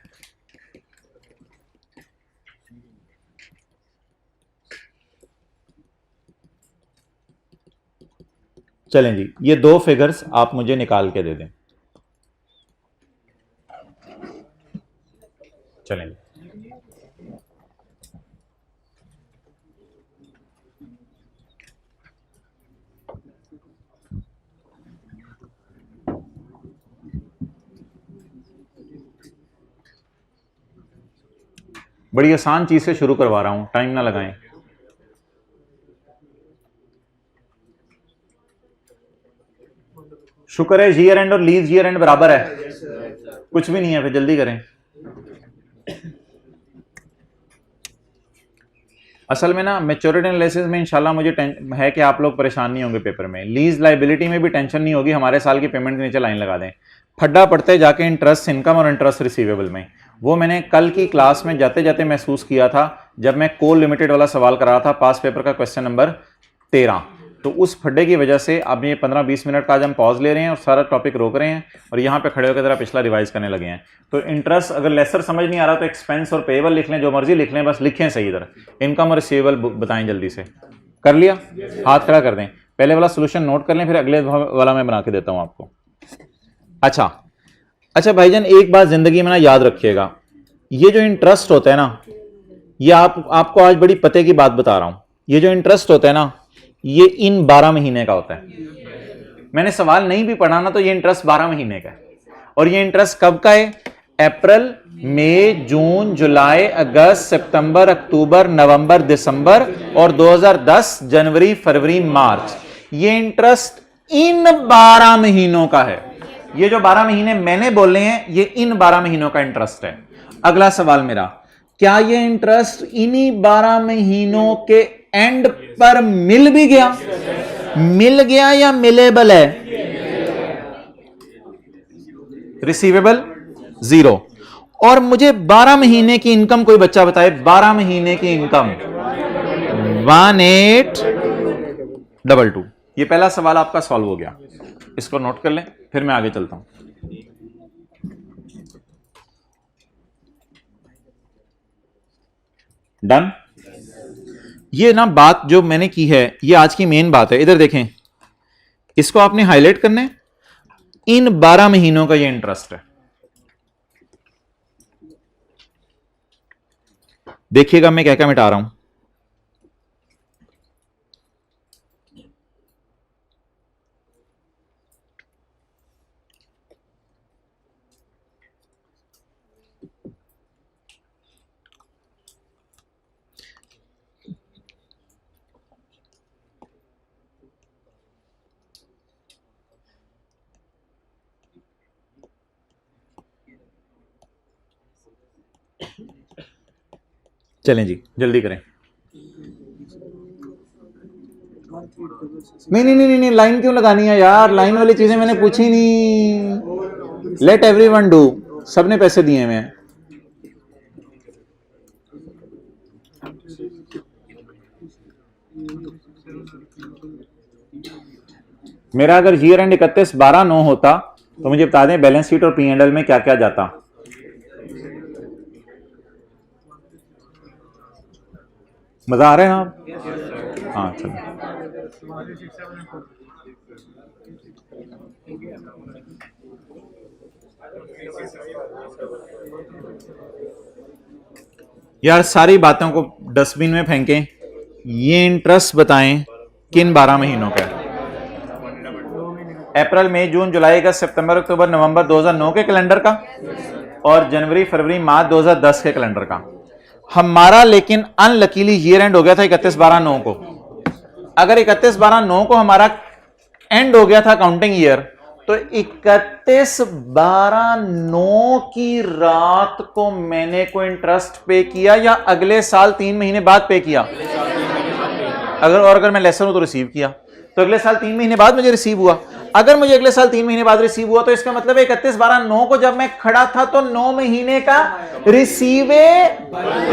चलें जी, ये 2 फिगर्स आप मुझे निकाल के दे दें। चलें जी। बड़ी आसान चीज से शुरू करवा रहा हूं, टाइम ना लगाएं। शुक्र है ईयर एंड और लीज ईयर एंड बराबर है। कुछ भी नहीं है, फिर जल्दी करें। असल में ना मैच्योरिटी एनालिसिस में इंशाल्लाह मुझे है कि आप लोग परेशान नहीं होंगे पेपर में। लीज लाइबिलिटी में भी टेंशन नहीं होगी, हमारे साल की पेमेंट के नीचे लाइन लगा दें। फड्डा पड़ते जाके इंटरेस्ट इनकम और इंटरेस्ट रिसीवेबल में। वो मैंने कल की क्लास में जाते जाते महसूस किया था जब मैं कोल लिमिटेड वाला सवाल कर रहा था, पास पेपर का क्वेश्चन नंबर 13। तो उस फड्डे की वजह से अब ये 15-20 मिनट का आज हम पॉज ले रहे हैं और सारा टॉपिक रोक रहे हैं और यहाँ पे खड़े होकर जरा पिछला रिवाइज करने लगे हैं। तो इंटरेस्ट अगर लेसर समझ नहीं आ रहा तो एक्सपेंस और पेएबल लिख लें, जो मर्जी लिख लें, बस लिखें सही। इधर इनकम और रिसीवेबल बताएं जल्दी से। कर लिया? हाथ खड़ा कर दें। पहले वाला सोल्यूशन नोट कर लें, फिर अगले वाला मैं बना के देता हूँ आपको। अच्छा भाईजान, एक बात जिंदगी में ना याद रखिएगा, ये जो इंटरेस्ट होता है ना, ये आपको आज बड़ी पते की बात बता रहा हूं। ये जो इंटरेस्ट होता है ना, ये इन 12 महीने का होता है। मैंने सवाल नहीं भी पढ़ा ना तो ये इंटरेस्ट 12 महीने का है। और ये इंटरेस्ट कब का है? अप्रैल, मई, जून, जुलाई, अगस्त, सितंबर, अक्टूबर, नवंबर, दिसंबर और 2010 जनवरी, फरवरी, मार्च। ये इंटरेस्ट इन 12 महीनों का है। ये जो 12 महीने मैंने बोले हैं, ये इन 12 महीनों का इंटरेस्ट है। अगला सवाल मेरा, क्या ये इंटरेस्ट इन्हीं 12 महीनों के एंड पर मिल भी गया? मिल गया या मिलेबल है? रिसीवेबल 0। और मुझे 12 महीने की इनकम कोई बच्चा बताए, 12 महीने की इनकम 1822। ये पहला सवाल आपका सॉल्व हो गया, इसको नोट कर लें, फिर मैं आगे चलता हूं। डन। ये ना बात जो मैंने की है ये आज की मेन बात है, इधर देखें, इसको आपने हाईलाइट करना है। इन 12 महीनों का ये इंटरेस्ट है, देखिएगा मैं क्या क्या मिटा रहा हूं। चलें जी, जल्दी करें। नहीं नहीं नहीं नहीं, लाइन क्यों लगानी है यार, लाइन वाली चीजें मैंने पूछी नहीं। लेट एवरीवन डू, सबने पैसे दिए हुए हैं। मेरा अगर ईयर एंड 31/12/9 होता तो मुझे बता दें बैलेंस शीट और P&L में क्या क्या जाता। मजा आ रहा है ना? हाँ चलो। यार सारी बातों को डस्टबिन में फेंकें, ये इंटरेस्ट बताएं किन 12 महीनों का? अप्रैल मई जून जुलाई अगस्त सितंबर अक्टूबर नवंबर 2009 के कैलेंडर का और जनवरी फरवरी मार्च 2010 के कैलेंडर का। हमारा लेकिन अनलकीली ईयर एंड हो गया था 31/12/9 को। अगर 31/12/9 को हमारा एंड हो गया था काउंटिंग ईयर, तो 31/12/9 की रात को मैंने कोई इंटरेस्ट पे किया या अगले साल 3 महीने बाद पे किया? अगर मैं लेसन हूं तो रिसीव किया, तो अगले साल 3 महीने बाद मुझे रिसीव हुआ। अगर मुझे अगले साल 3 महीने बाद रिसीव हुआ तो इसका मतलब 31/12/9 को जब मैं खड़ा था तो 9 महीने का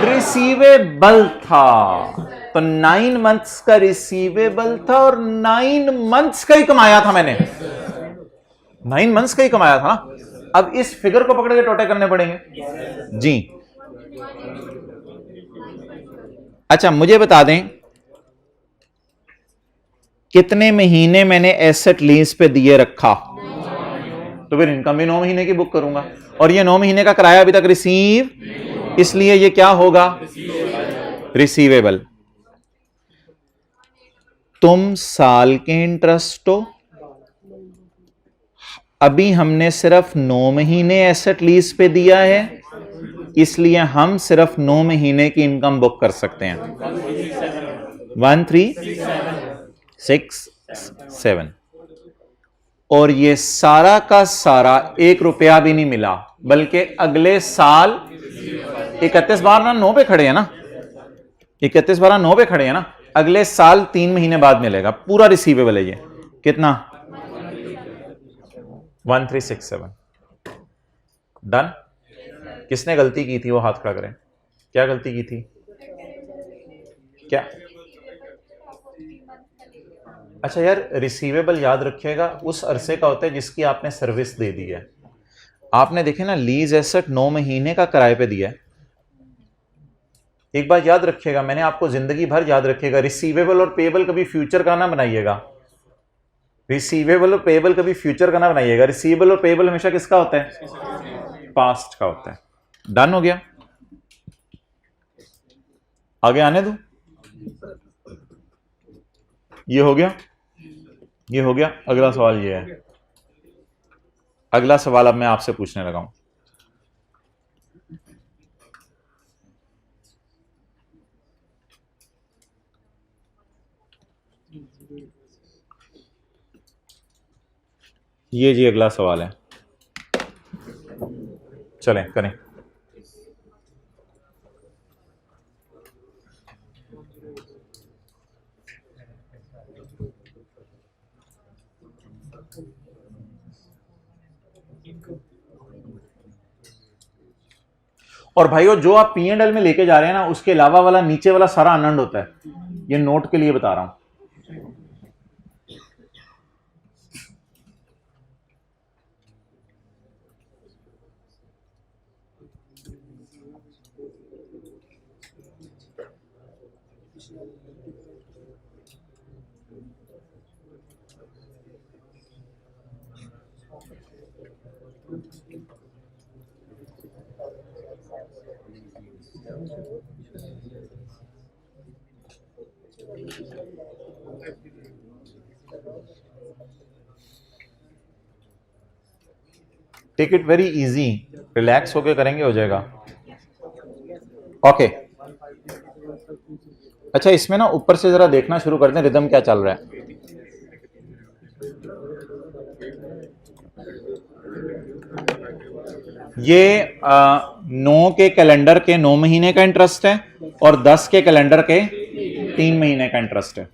रिसीवेबल था, तो 9 मंथ्स का रिसीवेबल था और 9 मंथ्स का ही कमाया था मैंने, 9 मंथ्स का ही कमाया था ना। अब इस फिगर को पकड़ के टोटे करने पड़ेंगे जी। अच्छा मुझे बता दें कितने महीने मैंने एसेट लीज पे दिए रखा, तो फिर इनकम भी 9 महीने की बुक करूंगा, और ये 9 महीने का किराया अभी तक रिसीव, इसलिए ये क्या होगा? रिसीवेबल। तुम साल के इंटरेस्ट हो, अभी हमने सिर्फ 9 महीने एसेट लीज पे दिया है, इसलिए हम सिर्फ 9 महीने की इनकम बुक कर सकते हैं। 1367, और ये सारा का सारा 1 रुपया भी नहीं मिला, बल्कि अगले साल 31/12/9 पे खड़े हैं ना, 31/12/9 पे खड़े हैं ना, अगले साल 3 महीने बाद मिलेगा, पूरा रिसीवेबल है ये। कितना? 1367। डन। किसने गलती की थी वो हाथ खड़ा करें, क्या गलती की थी? क्या? अच्छा यार, रिसीवेबल याद रखिएगा उस अरसे का होता है जिसकी आपने सर्विस दे दी है। आपने देखे ना लीज एसेट 9 महीने का किराए पे दिया है। एक बात याद रखिएगा, मैंने आपको जिंदगी भर याद रखिएगा, रिसीवेबल और पेबल कभी फ्यूचर का ना बनाइएगा, रिसीवेबल और पेबल कभी फ्यूचर का ना बनाइएगा। रिसीवेबल और पेबल हमेशा किसका होता है? पास्ट का होता है। डन हो गया, आगे आने दो। ये हो गया, ये हो गया। अगला सवाल ये है, अगला सवाल अब मैं आपसे पूछने लगा हूं। ये जी अगला सवाल है, चलें करें। और भाइयों जो आप P&L में लेके जा रहे हैं ना, उसके अलावा वाला नीचे वाला सारा अनअर्न्ड होता है। ये नोट के लिए बता रहा हूं। Take it very easy, relax होके करेंगे, हो जाएगा। ओके अच्छा, इसमें ना ऊपर से जरा देखना शुरू कर दें रिदम क्या चल रहा है। ये 9 के कैलेंडर के 9 महीने का इंटरेस्ट है और 10 के कैलेंडर के 3 महीने का इंटरेस्ट है।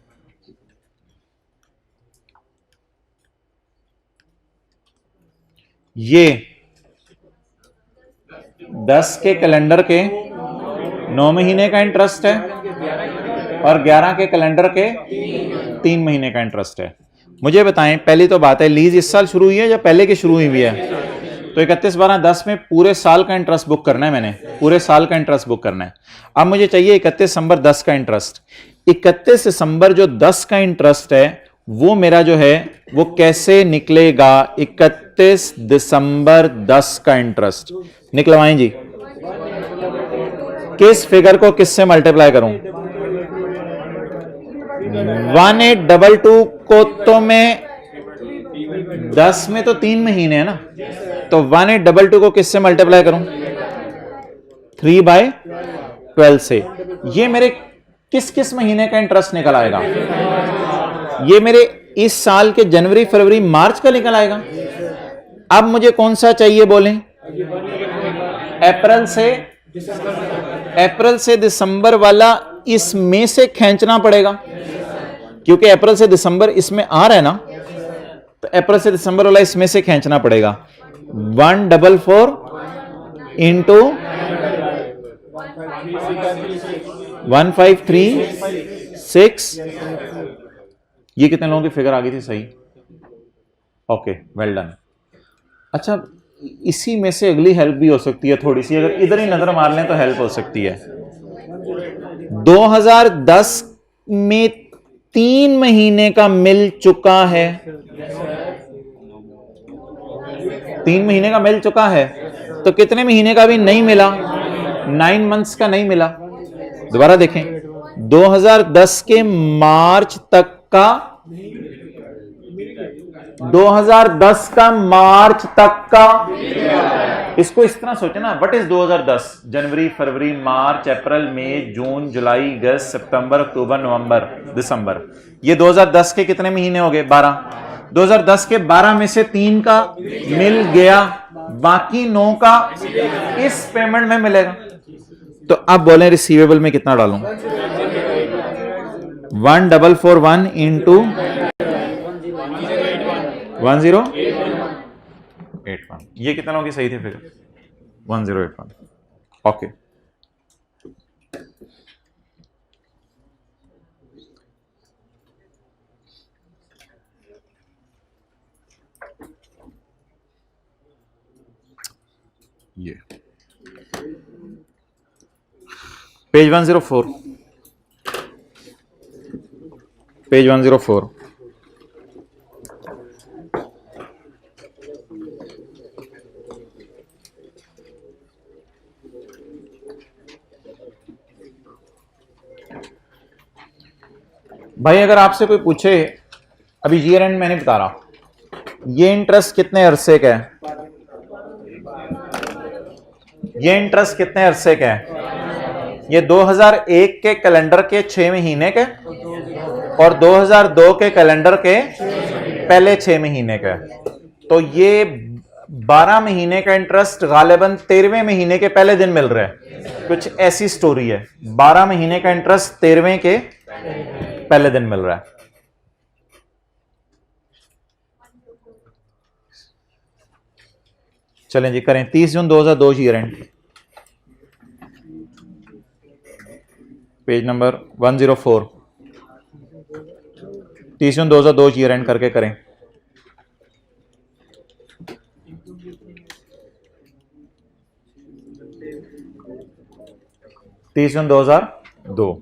ये 10 के कैलेंडर के 9 महीने का इंटरेस्ट है और 11 के कैलेंडर के 3 महीने का इंटरेस्ट है। मुझे बताएं, पहली तो बात है, लीज इस साल शुरू हुई है या पहले की शुरू हुई है? तो 31/12/10 में पूरे साल का इंटरेस्ट बुक करना है, मैंने पूरे साल का इंटरेस्ट बुक करना है। अब मुझे चाहिए 31 दिसंबर 10 का इंटरेस्ट। 31 दिसंबर जो 10 का इंटरेस्ट है वो मेरा जो है वो कैसे निकलेगा? 31 दिसंबर 10 का इंटरेस्ट निकलवाएं जी। किस फिगर को किससे मल्टीप्लाई करूं? 1822 को तो मैं 10 में तो 3 महीने है ना, तो 1822 को किससे मल्टीप्लाई करूं? 3/12 से। ये मेरे किस किस महीने का इंटरेस्ट निकल आएगा? ये मेरे इस साल के जनवरी फरवरी मार्च का निकल आएगा। अब मुझे कौन सा चाहिए बोलें? अप्रैल से दिसंबर वाला इसमें से खींचना पड़ेगा, क्योंकि अप्रैल से दिसंबर इसमें आ रहा है ना, तो अप्रैल से दिसंबर वाला इसमें से खींचना पड़ेगा। 144 इंटू 1536। ये कितने लोगों की फिगर आ गई थी? सही, ओके, वेल डन। अच्छा, इसी में से अगली हेल्प भी हो सकती है थोड़ी सी, अगर इधर ही नजर मार लें तो हेल्प हो सकती है। 2010 में 3 महीने का मिल चुका है, 3 महीने का मिल चुका है, तो कितने महीने का भी नहीं मिला? 9 मंथ्स का नहीं मिला। दोबारा देखें, 2010 के मार्च तक का, 2010 का मार्च तक का, इसको इस तरह सोचे ना, व्हाट इज 2010? जनवरी फरवरी मार्च अप्रैल मई जून जुलाई अगस्त सितंबर अक्टूबर नवंबर दिसंबर। ये 2010 के कितने महीने हो गए? 12। 2010 के 12 में से 3 का मिल गया, बाकी 9 का इस पेमेंट में मिलेगा। तो अब बोलें रिसीवेबल में कितना डालूं? 1441 इंटू 1081। ये कितना लोगों की सही थी फिगर? 1081। ओके, ये पेज 104, पेज 104। भाई अगर आपसे कोई पूछे, अभी ईयर एंड मैंने बता रहा, ये इंटरेस्ट कितने अरसे का है? ये इंटरेस्ट कितने अरसे का है? ये 2001 के कैलेंडर के 6 महीने के और 2002 के कैलेंडर के पहले 6 महीने का। तो ये 12 महीने का इंटरेस्ट गालिबन 13वें महीने के पहले दिन मिल रहा है, कुछ ऐसी स्टोरी है। 12 महीने का इंटरेस्ट 13वें के पहले दिन मिल रहा है। चलें जी, करें 30 जून 2002 year and. Page number 104, 30/2002 year and करके करें। तीस 2002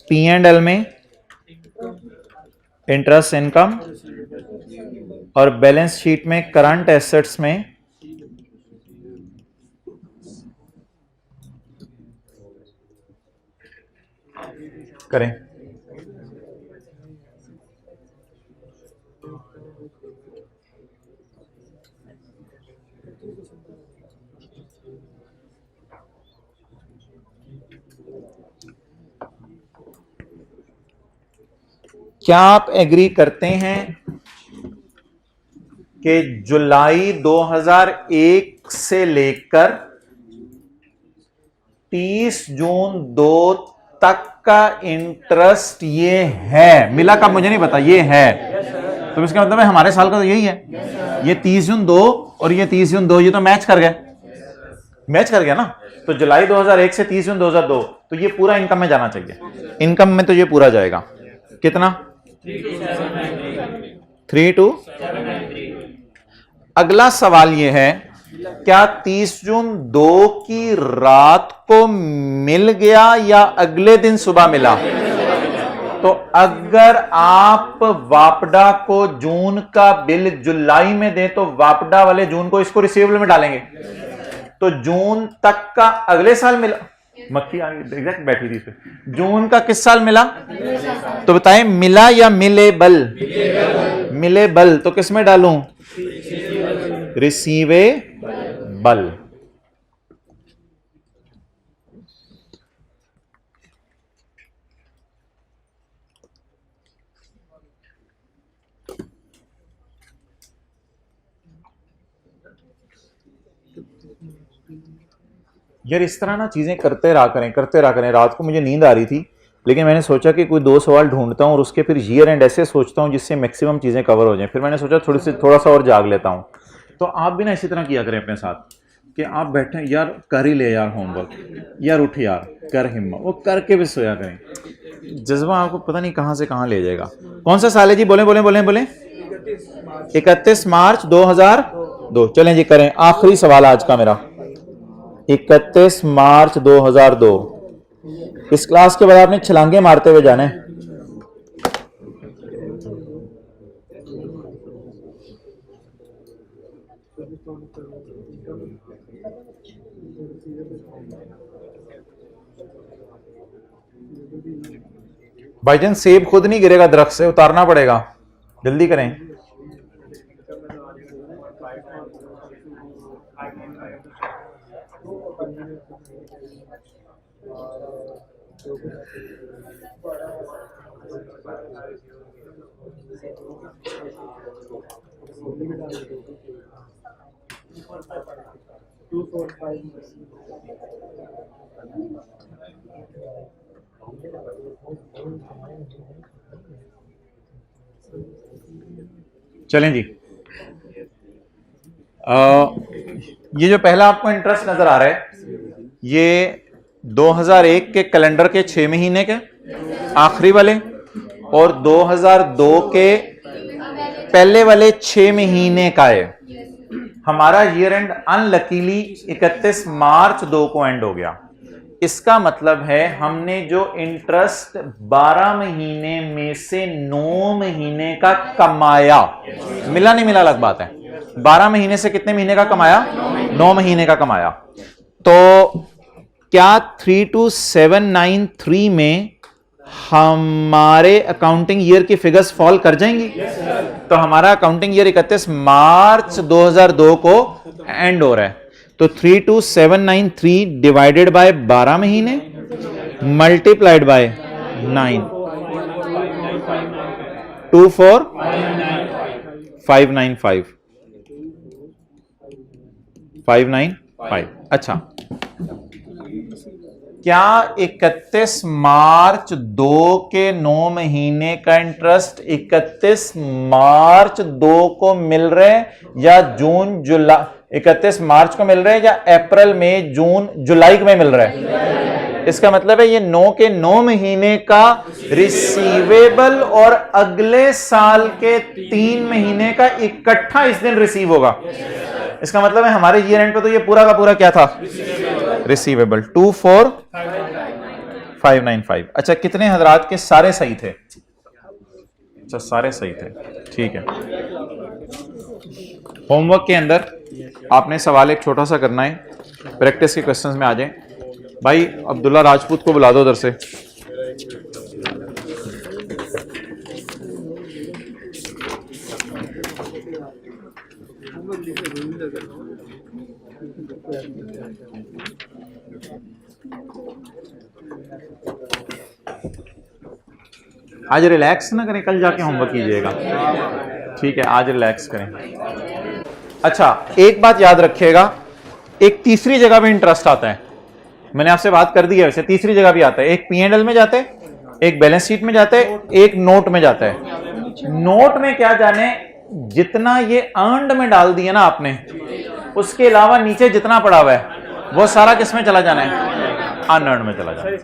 P&L में इंटरेस्ट इनकम और बैलेंस शीट में करंट एसेट्स में करें। क्या आप एग्री करते हैं कि जुलाई 2001 से लेकर 30 जून 2 तक का इंटरेस्ट ये है? मिला कब मुझे नहीं पता, ये है। तो इसका मतलब है हमारे साल का तो यही है। ये 30 जून 2 और ये 30 जून 2, ये तो मैच कर गए, मैच कर गया ना। तो जुलाई 2001 से 30 जून 2002, तो ये पूरा इनकम में जाना चाहिए। इनकम में तो ये पूरा जाएगा। कितना? 32। अगला सवाल ये है, क्या 30 जून 2 की रात को मिल गया या अगले दिन सुबह मिला? तो अगर आप वापडा को जून का बिल जुलाई में दें तो वापडा वाले जून को इसको रिसीवेबल में डालेंगे, तो जून तक का अगले साल मिला। मक्खी एग्जैक्ट बैठी थी इस पे। जून का किस साल मिला? तो बताएं, मिला या मिलेबल? मिलेबल। तो किस में डालूं? रिसीवेबल। यार इस तरह ना चीजें करते रहा करें। रात को मुझे नींद आ रही थी, लेकिन मैंने सोचा कि कोई 2 सवाल ढूंढता हूं और उसके फिर ईयर एंड ऐसे सोचता हूं जिससे मैक्सिमम चीजें कवर हो जाएं। फिर मैंने सोचा थोड़ा सा और जाग लेता हूं। तो आप भी ना इसी तरह किया करें अपने साथ कि आप बैठे, यार कर ही ले यार होमवर्क, यार उठ यार कर हिम्मत, वो करके भी सोया करें। जज्बा आपको पता नहीं कहां से कहां ले जाएगा। कौन सा साल है जी? बोले 31 मार्च 2002। चलें जी करें। आखिरी सवाल आज का मेरा, 31 मार्च 2002। इस क्लास के बाद आपने छलांगे मारते हुए जाना है। भाईजान सेब खुद नहीं गिरेगा दरख्त से, उतारना पड़ेगा। जल्दी करें। चलें जी। ये जो पहला आपको इंटरेस्ट नजर आ रहा है, ये 2001 के कैलेंडर के 6 महीने के आखिरी वाले और 2002 के पहले वाले 6 महीने का है। हमारा ईयर एंड अनलकीली 31 मार्च 2 को एंड हो गया। इसका मतलब है हमने जो इंटरेस्ट 12 महीने में से 9 महीने का कमाया, मिला नहीं मिला अलग बात है। 12 महीने से कितने महीने का कमाया? 9 महीने का कमाया। तो क्या 32793 में हमारे अकाउंटिंग ईयर की फिगर्स फॉल कर जाएंगी? तो हमारा अकाउंटिंग ईयर 31 मार्च 2002 को एंड हो रहा है। तो 32793 डिवाइडेड बाय 12 महीने मल्टीप्लाइड बाय 9, 24595। अच्छा, क्या 31 मार्च 2 के 9 महीने का इंटरेस्ट 31 मार्च 2 को मिल रहे हैं या जून जुलाई 31 मार्च को मिल रहे हैं या अप्रैल मई जून जुलाई में मिल रहा है? इसका मतलब है ये 9 के 9 महीने का रिसीवेबल और अगले साल के 3 महीने का इकट्ठा इस दिन रिसीव होगा। इसका मतलब है हमारे ईयर एंड पे तो ये पूरा का पूरा क्या था? रिसीवेबल 24595। अच्छा, कितने हजरात के सारे सही थे? अच्छा, सारे सही थे, ठीक है। होमवर्क के अंदर आपने सवाल एक छोटा सा करना है, प्रैक्टिस के क्वेश्चंस में आ जाए। भाई अब्दुल्ला राजपूत को बुला दो उधर से। आज रिलैक्स ना करें, कल जाके होमवर्क कीजिएगा, ठीक है? आज रिलैक्स करें। अच्छा, एक बात याद रखिएगा, एक तीसरी जगह भी इंटरेस्ट आता है। मैंने आपसे बात कर दी है, वैसे तीसरी जगह भी आता है। एक P&L में जाता है, एक बैलेंस शीट में जाता है, एक नोट में जाता है। नोट में क्या जाने, जितना ये अर्न्ड में डाल दिया ना आपने, उसके अलावा नीचे जितना पड़ा हुआ है वो सारा किस में चला जाना है? अनअर्न्ड में चला जाना है।